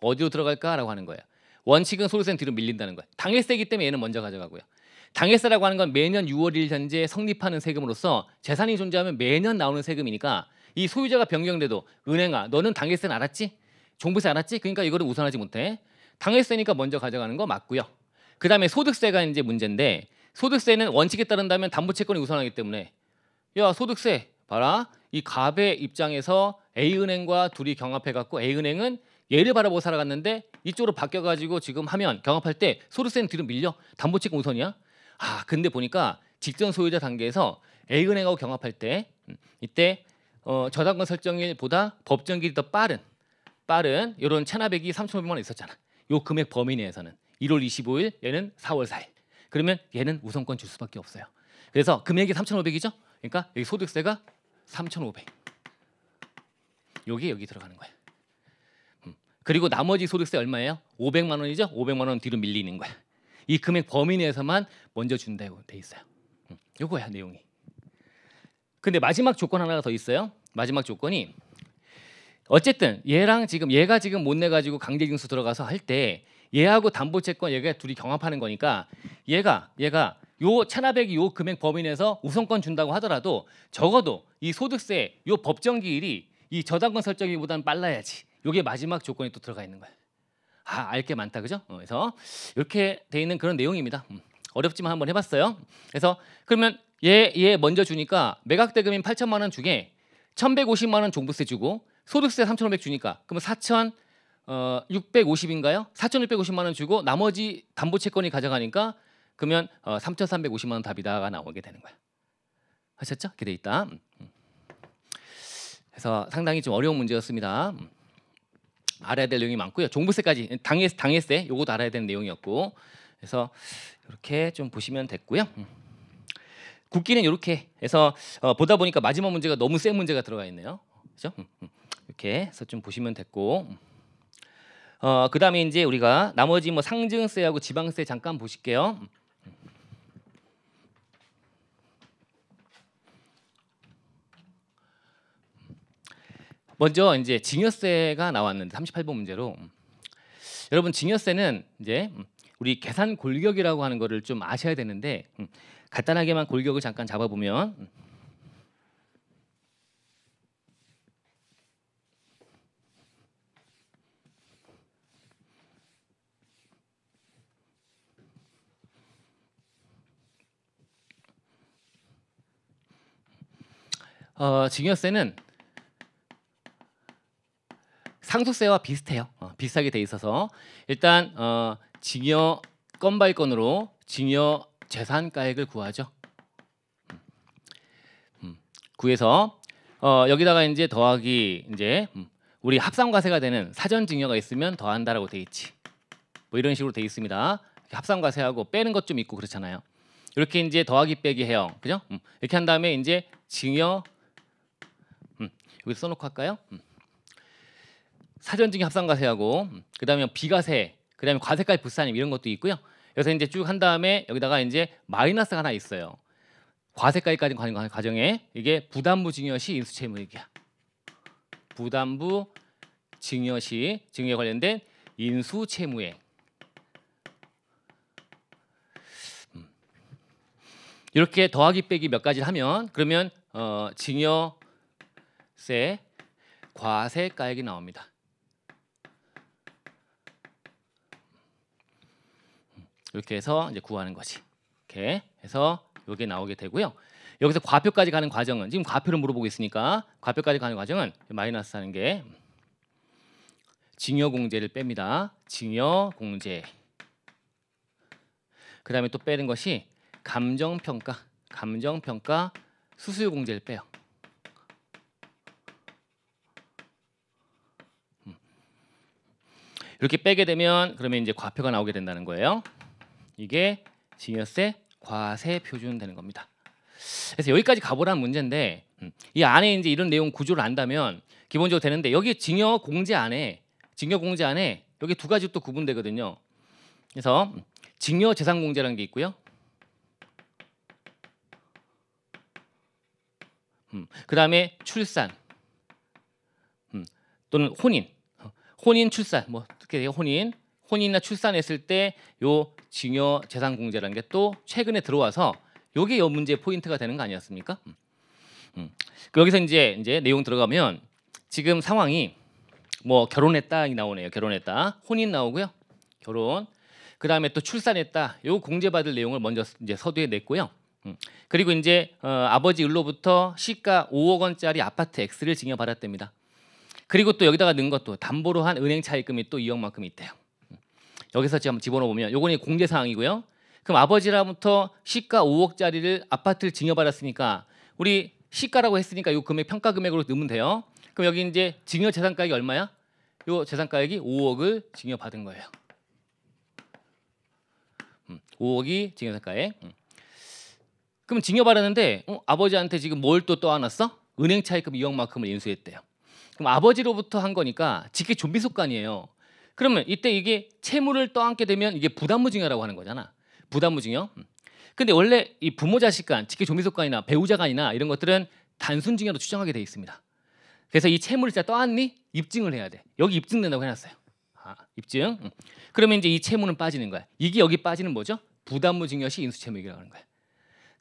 어디로 들어갈까라고 하는 거예요. 원칙은 소득세는 뒤로 밀린다는 거예요. 당해세이기 때문에 얘는 먼저 가져가고요. 당해세라고 하는 건 매년 6월 1일 현재 성립하는 세금으로서 재산이 존재하면 매년 나오는 세금이니까 이 소유자가 변경돼도 은행아 너는 당해세는 알았지? 종부세 알았지? 그러니까 이거를 우선하지 못해. 당해세니까 먼저 가져가는 거 맞고요. 그 다음에 소득세가 이제 문제인데 소득세는 원칙에 따른다면 담보채권이 우선하기 때문에 야 소득세 봐라. 이 갑의 입장에서 A은행과 둘이 경합해갖고 A은행은 얘를 바라보고 살아갔는데 이쪽으로 바뀌어가지고 지금 하면 경합할 때 소득세는 뒤로 밀려. 담보채권 우선이야. 근데 보니까 직전 소유자 단계에서 A은행하고 경합할 때 이때 저당권 설정일보다 법정기일이 더 빠른 이런 체납액이 3,500만 원 있었잖아. 요 금액 범위 내에서는 1월 25일 얘는 4월 4일. 그러면 얘는 우선권 줄 수밖에 없어요. 그래서 금액이 3,500이죠. 그러니까 여기 소득세가 3,500. 요게 여기 들어가는 거야. 그리고 나머지 소득세 얼마예요? 500만 원이죠. 500만 원 뒤로 밀리는 거야. 이 금액 범위 내에서만 먼저 준다고 돼 있어요. 요거야 내용이. 근데 마지막 조건 하나가 더 있어요. 마지막 조건이 어쨌든 얘가 지금 못 내 가지고 강제징수 들어가서 할 때 얘하고 담보채권 얘가 둘이 경합하는 거니까 얘가 요 체납액이 요 금액 범위 내에서 우선권 준다고 하더라도 적어도 이 소득세 요 법정 기일이 이 저당권 설정일보다는 빨라야지. 요게 마지막 조건이 또 들어가 있는 거야. 알 게 많다 그죠? 그래서 이렇게 돼 있는 그런 내용입니다. 어렵지만 한번 해봤어요. 그래서 그러면 얘 먼저 주니까 매각 대금인 8천만 원 중에 1,150만 원 종부세 주고 소득세 3,500 주니까 그러면 4,650인가요? 4,650만 원 주고 나머지 담보 채권이 가져가니까 그러면 3,350만 원 답이다가 나오게 되는 거야. 하셨죠? 이렇게 돼 있다. 그래서 상당히 좀 어려운 문제였습니다. 알아야 될 내용이 많고요. 종부세까지 당해세 요것도 알아야 되는 내용이었고 그래서 이렇게 좀 보시면 됐고요. 국기는 이렇게 해서 보다 보니까 마지막 문제가 너무 센 문제가 들어가 있네요. 그렇죠? 이렇게 해서 좀 보시면 됐고 그다음에 이제 우리가 나머지 뭐 상증세하고 지방세 잠깐 보실게요. 먼저 이제 증여세가 나왔는데 38번 문제로 여러분 증여세는 이제 우리 계산 골격이라고 하는 거를 좀 아셔야 되는데 간단하게만 골격을 잠깐 잡아보면 증여세는 상속세와 비슷해요. 비슷하게 돼 있어서 일단 증여 건 바이 건으로 증여 재산가액을 구하죠. 구해서 여기다가 이제 더하기 이제 우리 합산과세가 되는 사전 증여가 있으면 더한다라고 돼 있지. 뭐 이런 식으로 돼 있습니다. 합산과세하고 빼는 것 좀 있고 그렇잖아요. 이렇게 이제 더하기 빼기 해요. 그죠? 이렇게 한 다음에 이제 증여 여기 써놓고 할까요? 사전 증여 합산과세하고 그다음에 비과세, 그다음에 과세까지 불산임 이런 것도 있고요. 그래서 이제 쭉 한 다음에 여기다가 이제 마이너스가 하나 있어요. 과세까지까지 가는 과정에 이게 부담부 증여시 인수채무액이야. 부담부 증여시 증여에 관련된 인수채무액. 이렇게 더하기 빼기 몇 가지를 하면 그러면 증여세 과세가액이 나옵니다. 이렇게 해서 이제 구하는 거지. 이렇게 해서 이게 나오게 되고요. 여기서 과표까지 가는 과정은 지금 과표를 물어보고 있으니까 과표까지 가는 과정은 마이너스 하는 게 증여공제를 뺍니다. 증여공제. 그 다음에 또 빼는 것이 감정평가 수수료공제를 빼요. 이렇게 빼게 되면 그러면 이제 과표가 나오게 된다는 거예요. 이게 증여세 과세 표준 되는 겁니다. 그래서 여기까지 가보라는 문제인데 이 안에 이제 이런 내용 구조를 안다면 기본적으로 되는데 여기 증여공제 안에 여기 두 가지 또 구분되거든요. 그래서 증여재산공제라는 게 있고요. 그 다음에 출산 또는 혼인 출산 뭐 어떻게 돼요? 혼인이나 출산했을 때 요 증여재산공제라는 게 또 최근에 들어와서 요게 요 문제의 포인트가 되는 거 아니었습니까? 여기서 이제 내용 들어가면 지금 상황이 뭐 결혼했다 이 나오네요. 결혼했다, 혼인 나오고요. 결혼. 그 다음에 또 출산했다. 요 공제받을 내용을 먼저 이제 서두에 냈고요. 그리고 이제 아버지 을로부터 시가 5억 원짜리 아파트 X를 증여받았답니다. 그리고 또 여기다가 넣은 것도 담보로 한 은행 차입금이 또 2억만큼 있대요. 여기서 지금 집어넣어 보면 요거는 공제 사항이고요. 그럼 아버지로부터 시가 5억짜리를 아파트를 증여받았으니까 우리 시가라고 했으니까 요 금액 평가 금액으로 넣으면 돼요. 그럼 여기 이제 증여 재산가액이 얼마야? 요 재산가액이 5억을 증여받은 거예요. 5억이 증여재산가액. 그럼 증여받았는데 아버지한테 지금 뭘 또 떠안았어? 은행 차입금 2억만큼을 인수했대요. 그럼 아버지로부터 한 거니까 직계 좀비 속간이에요. 그러면 이때 이게 채무를 떠안게 되면 이게 부담부 증여라고 하는 거잖아. 부담부 증여. 근데 원래 이 부모 자식 간, 직계 좀비 속간이나 배우자 간이나 이런 것들은 단순 증여로 추정하게 돼 있습니다. 그래서 이 채무를 진짜 떠안니? 입증을 해야 돼. 여기 입증된다고 해놨어요. 입증. 그러면 이제 이 채무는 빠지는 거야. 이게 여기 빠지는 뭐죠? 부담부 증여시 인수채무액이라고 하는 거야.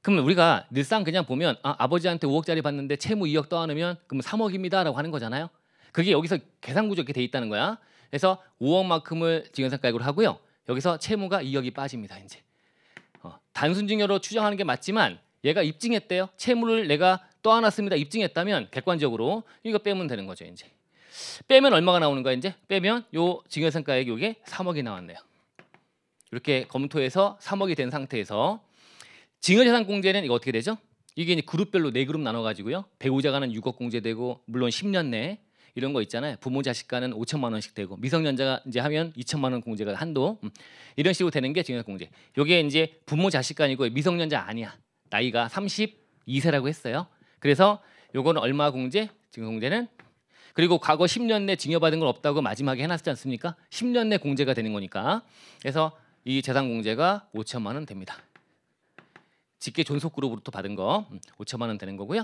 그러면 우리가 늘상 그냥 보면 아버지한테 5억짜리 받는데 채무 2억 떠안으면 그럼 3억입니다라고 하는 거잖아요. 그게 여기서 계산 구조 이렇게 돼 있다는 거야. 그래서 5억만큼을 증여재산가액으로 하고요. 여기서 채무가 2억이 빠집니다. 이제 단순 증여로 추정하는 게 맞지만 얘가 입증했대요. 채무를 내가 떠안았습니다. 입증했다면 객관적으로 이거 빼면 되는 거죠. 이제 빼면 얼마가 나오는 거야? 이제 빼면 요 증여재산가액 요게 3억이 나왔네요. 이렇게 검토해서 3억이 된 상태에서 증여재산공제는 이거 어떻게 되죠? 이게 이제 그룹별로 4그룹 나눠가지고요. 배우자가는 6억 공제되고 물론 10년 내에 이런 거 있잖아요. 부모 자식가는 5천만 원씩 되고 미성년자가 이제 하면 2천만 원 공제가 한도 이런 식으로 되는 게 증여공제. 요게 이제 부모 자식간이고 미성년자 아니야. 나이가 32세라고 했어요. 그래서 요거는 얼마 공제? 증여공제는 그리고 과거 10년 내 증여받은 건 없다고 마지막에 해놨지 않습니까? 10년 내 공제가 되는 거니까. 그래서 이 재산공제가 5천만 원 됩니다. 직계 존속 그룹으로부터 받은 거 5천만 원 되는 거고요.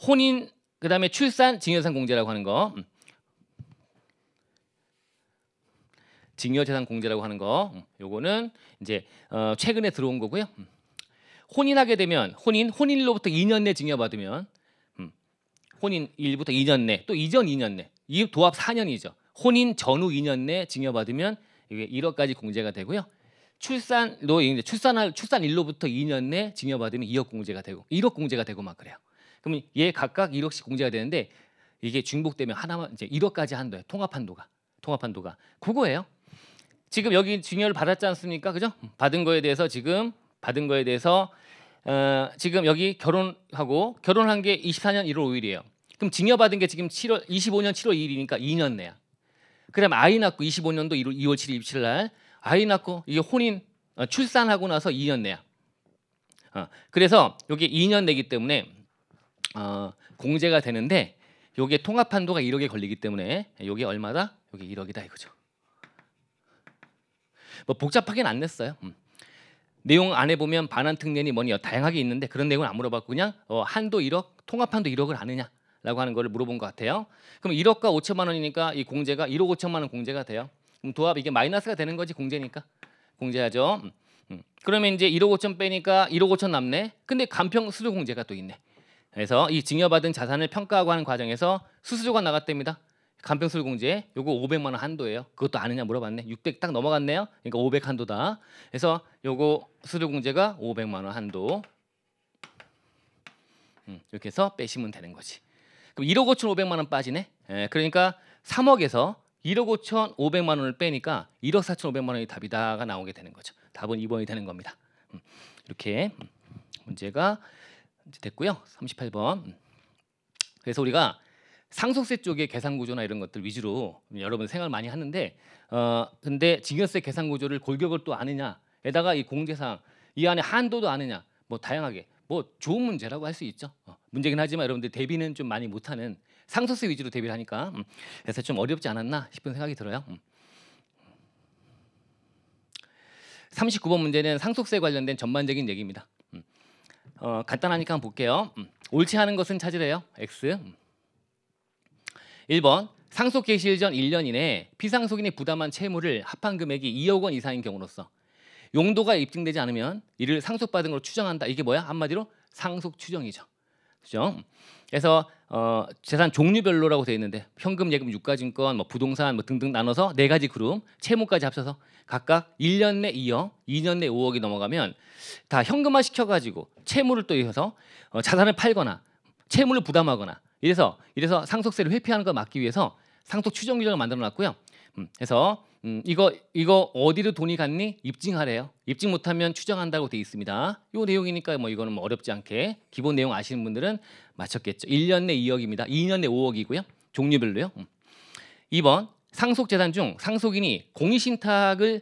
혼인 그다음에 출산 증여재산 공제라고 하는 거. 증여재산 공제라고 하는 거. 요거는 이제 최근에 들어온 거고요. 혼인하게 되면 혼인일로부터 2년 내 증여받으면 혼인일부터 2년 내 또 이전 2년 내 이 도합 4년이죠. 혼인 전후 2년 내 증여받으면 이게 1억까지 공제가 되고요. 출산일로부터 2년 내 증여받으면 2억 공제가 되고 1억 공제가 되고 막 그래요. 그러면 얘 각각 1억씩 공제가 되는데 이게 중복되면 하나만 이제 1억까지 한도예요. 통합한도가 그거예요. 지금 여기 증여를 받았지 않습니까? 그죠? 받은 거에 대해서 지금 지금 여기 결혼한 게 24년 1월 5일이에요. 그럼 증여받은 게 지금 25년 7월 2일이니까 2년 내야. 그다음에 아이 낳고 25년도 2월 7일 27일 날 아이 낳고 이게 혼인 출산하고 나서 2년 내야. 그래서 여기 2년 내기 때문에 공제가 되는데 요게 통합한도가 1억에 걸리기 때문에 요게 얼마다? 요게 1억이다 이거죠. 뭐 복잡하게는 안 냈어요. 내용 안에 보면 반환 특례니 뭐니 다양하게 있는데 그런 내용은 안 물어봤고 그냥 한도 1억, 통합한도 1억을 아느냐라고 하는 거를 물어본 것 같아요. 그럼 1억과 5천만 원이니까 이 공제가 1억 5천만 원 공제가 돼요. 그럼 도합 이게 마이너스가 되는 거지 공제니까 공제하죠. 그러면 이제 1억 5천 빼니까 1억 5천 남네. 근데 간평 수수료 공제가 또 있네. 그래서 이 증여받은 자산을 평가하고 하는 과정에서 수수료가 나갔답니다. 간평 수수료 공제 요거 500만 원 한도예요. 그것도 아느냐 물어봤네. 600 딱 넘어갔네요. 그러니까 500 한도다. 그래서 요거 수수료 공제가 500만 원 한도. 이렇게 해서 빼시면 되는 거지. 그럼 1억 5천 5백만 원 빠지네. 그러니까 3억에서 1억 5천 5백만 원을 빼니까 1억 4천 5백만 원이 답이다가 나오게 되는 거죠. 답은 2번이 되는 겁니다. 이렇게 문제가 됐고요. 38번. 그래서 우리가 상속세 쪽의 계산 구조나 이런 것들 위주로 여러분 생각을 많이 하는데 근데 증여세 계산 구조를 골격을 또 아느냐에다가 이 공제사항 이 안에 한도도 아느냐 뭐 다양하게 뭐 좋은 문제라고 할 수 있죠. 문제긴 하지만 여러분들 대비는 좀 많이 못하는 상속세 위주로 대비를 하니까 그래서 좀 어렵지 않았나 싶은 생각이 들어요. 39번 문제는 상속세 관련된 전반적인 얘기입니다. 간단하니까 한번 볼게요. 옳지 않은 것은 찾으래요. X. 1번 상속 개시일 전 1년 이내에 피상속인이 부담한 채무를 합한 금액이 2억 원 이상인 경우로서 용도가 입증되지 않으면 이를 상속받은 걸로 추정한다. 이게 뭐야? 한마디로 상속 추정이죠. 그죠? 그래서 재산 종류별로라고 되어 있는데 현금, 예금, 유가증권, 뭐 부동산 뭐 등등 나눠서 네 가지 그룹 채무까지 합쳐서 각각 1년 내 2억, 2년 내 5억이 넘어가면 다 현금화 시켜가지고 채무를 또 이어서 자산을 팔거나 채무를 부담하거나 이래서 상속세를 회피하는 걸 막기 위해서 상속 추정 규정을 만들어놨고요. 그래서 이거 어디로 돈이 갔니? 입증하래요. 입증 못하면 추정한다고 돼 있습니다. 이 내용이니까 뭐 이거는 뭐 어렵지 않게 기본 내용 아시는 분들은 맞췄겠죠. 1년 내 2억입니다. 2년 내 5억이고요. 종류별로요. 2번 상속재산 중 상속인이 공익신탁을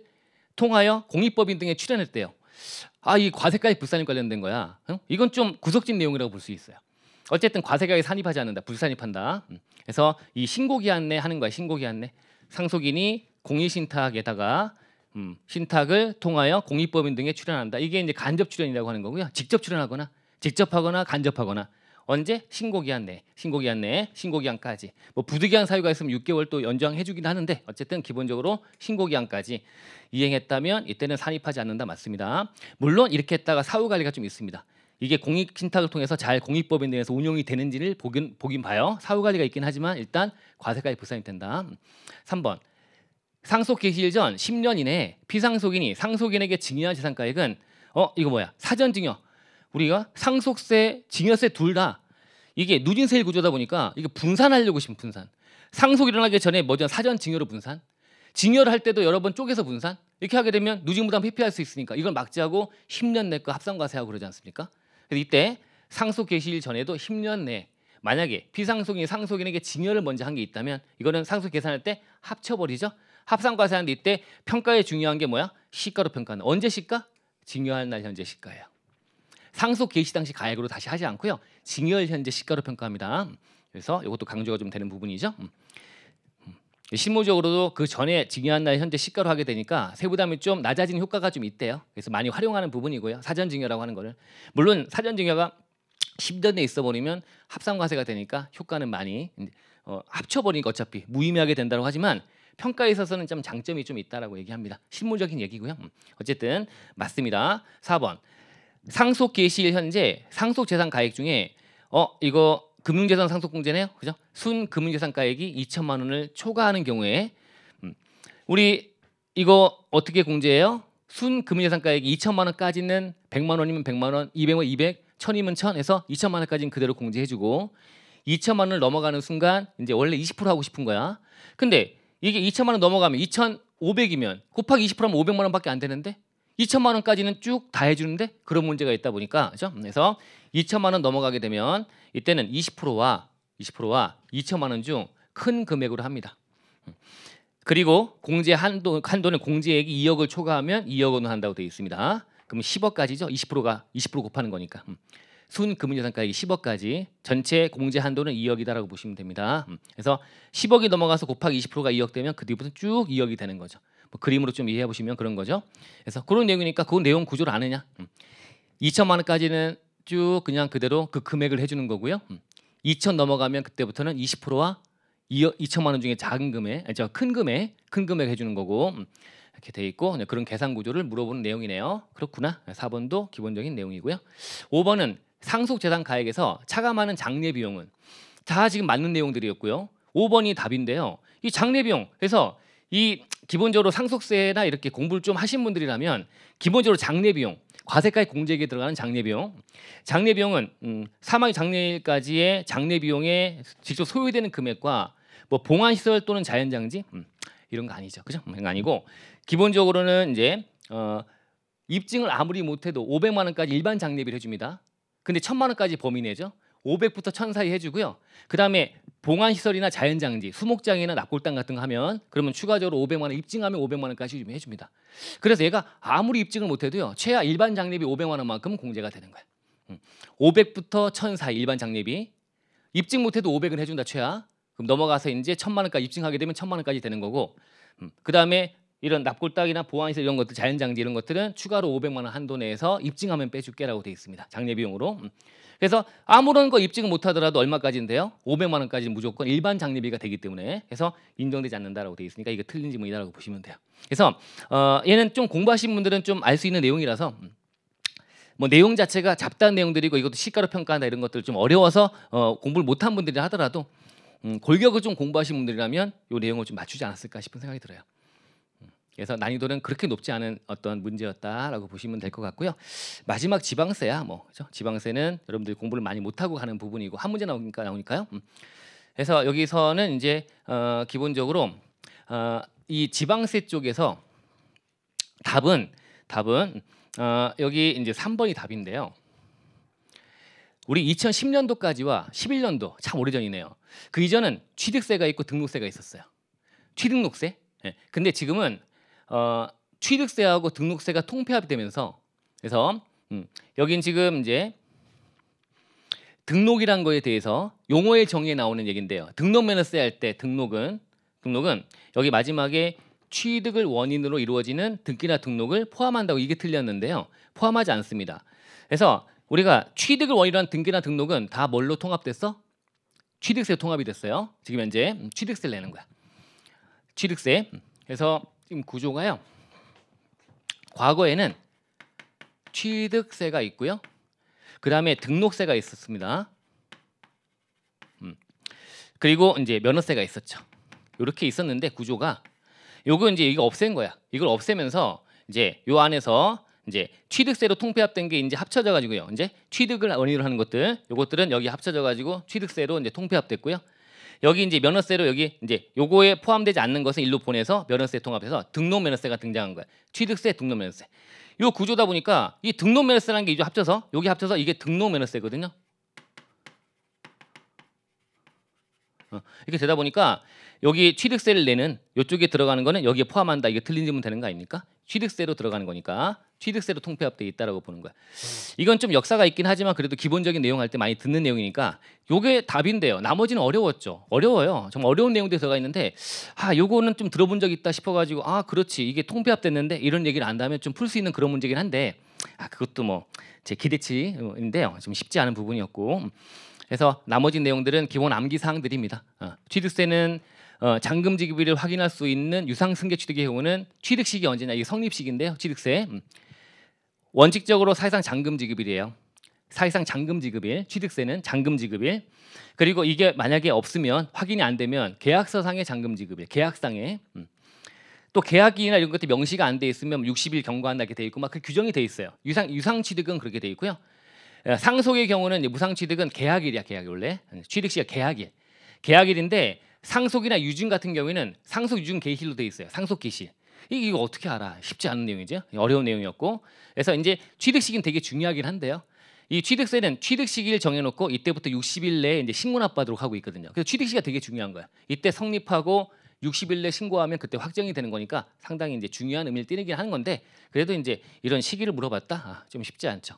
통하여 공익법인 등에 출연했대요. 이 과세가액 불산입 관련된 거야. 이건 좀 구석진 내용이라고 볼 수 있어요. 어쨌든 과세가액 산입하지 않는다. 불산입한다. 그래서 이 신고기한 내 하는 거야. 신고기한 내. 상속인이 공익신탁에다가 신탁을 통하여 공익법인 등에 출연한다. 이게 이제 간접 출연이라고 하는 거고요. 직접 출연하거나 직접하거나 간접하거나 언제? 신고기한 내, 신고기한까지. 뭐 부득이한 사유가 있으면 6개월 또 연장해주긴 하는데 어쨌든 기본적으로 신고기한까지 이행했다면 이때는 산입하지 않는다. 맞습니다. 물론 이렇게 했다가 사후 관리가 좀 있습니다. 이게 공익신탁을 통해서 잘 공익법인 등에서 운용이 되는지를 보긴 봐요. 사후 관리가 있긴 하지만 일단 과세가액 불산입 된다. 3번 상속 개시일 전 10년 이내에 피상속인이 상속인에게 증여한 재산가액은 이거 뭐야? 사전 증여. 우리가 상속세, 증여세 둘 다 이게 누진세일 구조다 보니까 이게 분산하려고 싶은 분산. 상속 일어나기 전에 뭐죠? 사전 증여로 분산. 증여를 할 때도 여러 번 쪼개서 분산. 이렇게 하게 되면 누진부담 회피할 수 있으니까 이걸 막지하고 10년 내 거 합산과세하고 그러지 않습니까? 그래서 이때 상속 개시일 전에도 10년 내에 만약에 피상속인이 상속인에게 증여를 먼저 한 게 있다면 이거는 상속 계산할 때 합쳐버리죠. 합산과세하는데 이때 평가에 중요한 게 뭐야? 시가로 평가하는. 언제 시가? 증여할 날 현재 시가예요. 상속 개시 당시 가액으로 다시 하지 않고요. 증여일 현재 시가로 평가합니다. 그래서 이것도 강조가 좀 되는 부분이죠. 실무적으로도 그 전에 증여한 날 현재 시가로 하게 되니까 세부담이 좀 낮아지는 효과가 좀 있대요. 그래서 많이 활용하는 부분이고요. 사전 증여라고 하는 거를. 물론 사전 증여가 10년 내에 있어 버리면 합산과세가 되니까 효과는 많이 합쳐버리니까 어차피 무의미하게 된다고 하지만 평가에 있어서는 좀 장점이 좀 있다라고 얘기합니다. 실무적인 얘기고요. 어쨌든 맞습니다. 4번 상속 개시일 현재 상속재산 가액 중에 이거 금융재산 상속공제네요. 그죠? 순 금융재산 가액이 2천만 원을 초과하는 경우에 우리 이거 어떻게 공제해요? 순 금융재산 가액이 2천만 원까지는 100만 원이면 100만 원, 200원 200, 1000이면 1000 해서 2천만 원까지는 그대로 공제해주고 2천만 원을 넘어가는 순간 이제 원래 20% 하고 싶은 거야. 근데 이게 2천만 원 넘어가면 2,500이면 곱하기 20% 하면 500만 원밖에 안 되는데 2천만 원까지는 쭉 다 해주는데 그런 문제가 있다 보니까 그죠? 그래서 2천만 원 넘어가게 되면 이때는 20%와 2천만 원 중 큰 금액으로 합니다. 그리고 공제 한도는 공제액이 2억을 초과하면 2억 원을 한다고 되어 있습니다. 그럼 10억까지죠. 20%가 20% 곱하는 거니까. 순 금융자산가액이 10억까지 전체 공제 한도는 2억이다라고 보시면 됩니다. 그래서 10억이 넘어가서 곱하기 20%가 2억 되면 그 뒤부터 쭉 2억이 되는 거죠. 뭐 그림으로 좀 이해해 보시면 그런 거죠. 그래서 그런 내용이니까 그 내용 구조를 아느냐? 2천만 원까지는 쭉 그냥 그대로 그 금액을 해주는 거고요. 2천 넘어가면 그때부터는 20%와 2천만 원 중에 작은 금액, 큰 금액 해주는 거고 이렇게 돼 있고 그런 계산 구조를 물어보는 내용이네요. 그렇구나. 4번도 기본적인 내용이고요. 5번은 상속재산 가액에서 차감하는 장례 비용은 다 지금 맞는 내용들이었고요. 5번이 답인데요. 이 장례 비용 그래서 이 기본적으로 상속세나 이렇게 공부를 좀 하신 분들이라면 기본적으로 장례 비용 과세가액 공제액에 들어가는 장례 비용은 사망 장례일까지의 장례 비용에 직접 소요되는 금액과 뭐 봉안 시설 또는 자연장지 이런 거 아니죠, 그죠? 이건 아니고 기본적으로는 이제 입증을 아무리 못해도 500만 원까지 일반 장례비를 해줍니다. 근데 1000만 원까지 범위 내죠. 500부터 1000 사이 해주고요. 그 다음에 봉안 시설이나 자연장지, 수목장이나 납골당 같은 거 하면 그러면 추가적으로 500만 원 입증하면 500만 원까지 좀 해줍니다. 그래서 얘가 아무리 입증을 못해도요, 최하 일반 장례비 500만 원만큼은 공제가 되는 거야. 500부터 1000 사이 일반 장례비 입증 못해도 500은 해준다 최하. 그럼 넘어가서 이제 1000만 원까지 입증하게 되면 1000만 원까지 되는 거고, 그 다음에 이런 납골당이나 보안시설 이런 것들, 자연장지 이런 것들은 추가로 500만 원 한도 내에서 입증하면 빼줄게라고 되어 있습니다. 장례 비용으로. 그래서 아무런 거 입증을 못하더라도 얼마까지인데요? 500만 원까지는 무조건 일반 장례비가 되기 때문에 해서 인정되지 않는다라고 되어 있으니까 이거 틀린 지문이다라고 보시면 돼요. 그래서 얘는 좀 공부하신 분들은 좀 알 수 있는 내용이라서 뭐 내용 자체가 잡다한 내용들이고 이것도 시가로 평가한다 이런 것들 좀 어려워서 공부를 못한 분들이 하더라도 골격을 좀 공부하신 분들이라면 이 내용을 좀 맞추지 않았을까 싶은 생각이 들어요. 그래서 난이도는 그렇게 높지 않은 어떤 문제였다라고 보시면 될 것 같고요. 마지막 지방세야 뭐 그렇죠? 지방세는 여러분들이 공부를 많이 못하고 가는 부분이고 한 문제 나오니까요. 그래서 여기서는 이제 기본적으로 이 지방세 쪽에서 답은 여기 이제 3번이 답인데요. 우리 2010년도까지와 11년도 참 오래전이네요. 그 이전은 취득세가 있고 등록세가 있었어요. 취등록세. 네. 근데 지금은 취득세하고 등록세가 통폐합이 되면서 그래서 여긴 지금 이제 등록이란 거에 대해서 용어의 정의에 나오는 얘기인데요. 등록면허세 할 때 등록은 여기 마지막에 취득을 원인으로 이루어지는 등기나 등록을 포함한다고 이게 틀렸는데요. 포함하지 않습니다. 그래서 우리가 취득을 원인으로 한 등기나 등록은 다 뭘로 통합됐어? 취득세 통합이 됐어요. 지금 현재 취득세를 내는 거야. 취득세. 그래서 지금 구조가요. 과거에는 취득세가 있고요. 그 다음에 등록세가 있었습니다. 그리고 이제 면허세가 있었죠. 이렇게 있었는데 구조가 요거 이제 이거 없앤 거야. 이걸 없애면서 이제 요 안에서 이제 취득세로 통폐합된 게 이제 합쳐져 가지고요. 이제 취득을 원인으로 하는 것들, 요것들은 여기 합쳐져 가지고 취득세로 이제 통폐합됐고요. 여기 이제 면허세로 여기 이제 요거에 포함되지 않는 것은 일로 보내서 면허세 통합해서 등록면허세가 등장한 거야. 취득세, 등록면허세. 요 구조다 보니까 이 등록면허세라는 게 이제 합쳐서 여기 합쳐서 이게 등록면허세거든요. 이렇게 되다 보니까 여기 취득세를 내는 이쪽에 들어가는 거는 여기에 포함한다. 이게 틀린 질문 되는 거 아닙니까? 취득세로 들어가는 거니까 취득세로 통폐합돼 있다라고 보는 거야. 이건 좀 역사가 있긴 하지만 그래도 기본적인 내용 할 때 많이 듣는 내용이니까 요게 답인데요. 나머지는 어려웠죠. 어려워요. 정말 어려운 내용들이 들어가 있는데 요거는 좀 들어본 적 있다 싶어가지고 그렇지 이게 통폐합됐는데 이런 얘기를 안다면 좀 풀 수 있는 그런 문제긴 한데 그것도 뭐 제 기대치인데요. 좀 쉽지 않은 부분이었고 그래서 나머지 내용들은 기본 암기 사항들입니다. 취득세는 잔금 지급일을 확인할 수 있는 유상승계 취득의 경우는 취득 시기 언제냐 이게 성립시기인데요. 취득세 원칙적으로 사실상 잔금 지급일이에요. 사실상 잔금 지급일, 취득세는 잔금 지급일. 그리고 이게 만약에 없으면 확인이 안 되면 계약서상의 잔금 지급일, 계약상에 또 계약일이나 이런 것들이 명시가 안 돼 있으면 60일 경과한다 이렇게 돼 있고 막 그 규정이 돼 있어요. 유상 취득은 그렇게 돼 있고요. 상속의 경우는 이제 무상취득은 계약일이야. 계약일 원래 취득시가 계약일. 계약일인데 상속이나 유증 같은 경우에는 상속 유증 개시일로 돼 있어요. 상속 개시일. 이거 어떻게 알아? 쉽지 않은 내용이죠. 어려운 내용이었고. 그래서 이제 취득 시기는 되게 중요하긴 한데요. 이 취득세는 취득 시기를 정해놓고 이때부터 60일 내에 이제 신고 납부하도록 하고 있거든요. 그래서 취득 시기가 되게 중요한 거야. 이때 성립하고 60일 내 신고하면 그때 확정이 되는 거니까 상당히 이제 중요한 의미를 띠긴 하는 건데 그래도 이제 이런 시기를 물어봤다. 좀 쉽지 않죠.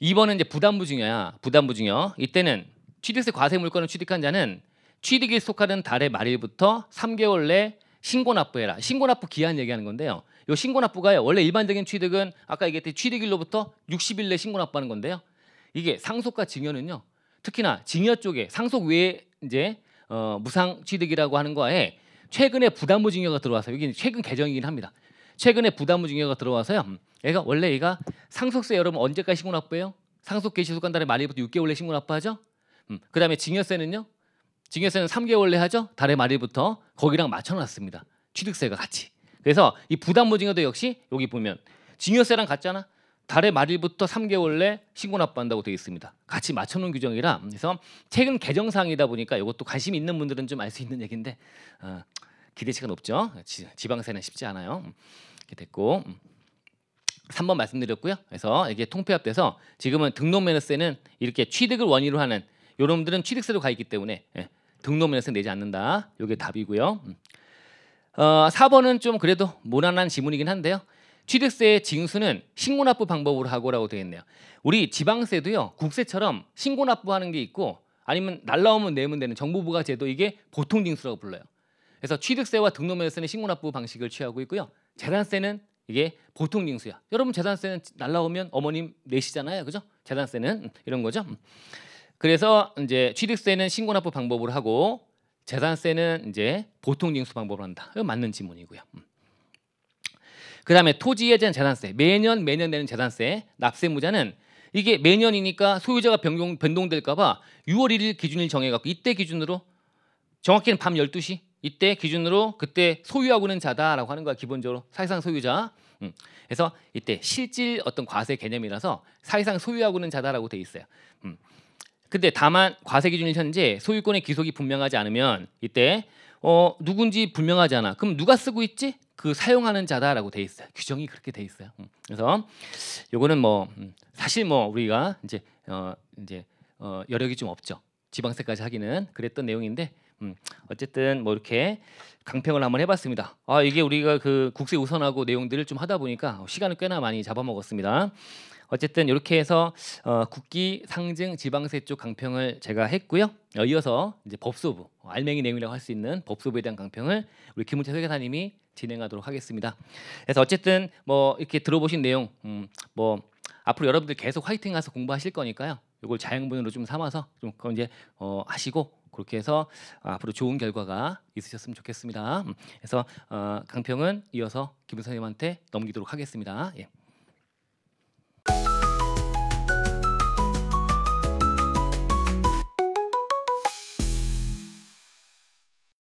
2번은 이제 부담부 증여야. 부담부 증여. 이때는 취득세 과세 물건을 취득한 자는 취득일 속하는 달의 말일부터 3개월 내 신고 납부해라. 신고 납부 기한 얘기하는 건데요. 이 신고 납부가요. 원래 일반적인 취득은 아까 얘기했듯이 취득일로부터 60일 내 신고 납부하는 건데요. 이게 상속과 증여는요. 특히나 증여 쪽에 상속 외에 이제 무상 취득이라고 하는 거에 최근에 부담부 증여가 들어와서 여기 최근 개정이긴 합니다. 최근에 부담부 증여가 들어와서요. 얘가 상속세 여러분 언제까지 신고 납부해요? 상속 개시 속한 달의 말일부터 6개월 내 신고 납부하죠. 그다음에 증여세는요. 증여세는 3개월 내 하죠. 달의 말일부터 거기랑 맞춰놨습니다. 취득세가 같이. 그래서 이 부담부 증여도 역시 여기 보면 증여세랑 같잖아. 달의 말일부터 3개월 내 신고 납부한다고 되어 있습니다. 같이 맞춰놓은 규정이라 그래서 최근 개정사항이다 보니까 이것도 관심 있는 분들은 좀 알 수 있는 얘기인데 기대치가 높죠. 지방세는 쉽지 않아요. 이렇게 됐고 3번 말씀드렸고요. 그래서 이게 통폐합돼서 지금은 등록면허세는 이렇게 취득을 원인으로 하는 요놈들은 취득세도 가 있기 때문에 등록면허세 내지 않는다. 이게 답이고요. 4번은 좀 그래도 무난한 지문이긴 한데요. 취득세의 징수는 신고납부 방법으로 하고라고 되어 있네요. 우리 지방세도요. 국세처럼 신고납부하는 게 있고 아니면 날라오면 내면 되는 정부부가 제도 이게 보통징수라고 불러요. 그래서 취득세와 등록면허세는 신고납부 방식을 취하고 있고요. 재산세는 이게 보통징수야. 여러분 재산세는 날라오면 어머님 내시잖아요. 그죠? 재산세는 이런 거죠. 그래서 이제 취득세는 신고납부 방법으로 하고 재산세는 이제 보통징수 방법으로 한다. 이거 맞는 지문이고요. 그다음에 토지에 대한 재산세 매년 내는 재산세 납세무자는 이게 매년이니까 소유자가 변동될까봐 6월 1일 기준일 정해갖고 이때 기준으로 정확히는 밤 12시 이때 기준으로 그때 소유하고는 자다라고 하는 거야. 기본적으로 사실상 소유자. 그래서 이때 실질 어떤 과세 개념이라서 사실상 소유하고는 자다라고 돼 있어요. 근데 다만 과세 기준일 현재 소유권의 기속이 분명하지 않으면 이때 누군지 분명하지 않아. 그럼 누가 쓰고 있지? 그 사용하는 자다라고 돼 있어요. 규정이 그렇게 돼 있어요. 그래서 요거는 뭐 사실 뭐 우리가 이제 여력이 좀 없죠. 지방세까지 하기는 그랬던 내용인데 어쨌든 뭐 이렇게 강평을 한번 해봤습니다. 이게 우리가 그 국세 우선하고 내용들을 좀 하다 보니까 시간을 꽤나 많이 잡아먹었습니다. 어쨌든 이렇게 해서 국기 상증 지방세 쪽 강평을 제가 했고요. 이어서 이제 법소부 알맹이 내용이라고 할 수 있는 법소부에 대한 강평을 우리 김은채 설계사님이 진행하도록 하겠습니다. 그래서 어쨌든 뭐 이렇게 들어보신 내용 뭐 앞으로 여러분들 계속 화이팅해서 공부하실 거니까요. 이걸 자양분으로 좀 삼아서 좀 이제 하시고 그렇게 해서 앞으로 좋은 결과가 있으셨으면 좋겠습니다. 그래서 강평은 이어서 김은 선생님한테 넘기도록 하겠습니다. 예.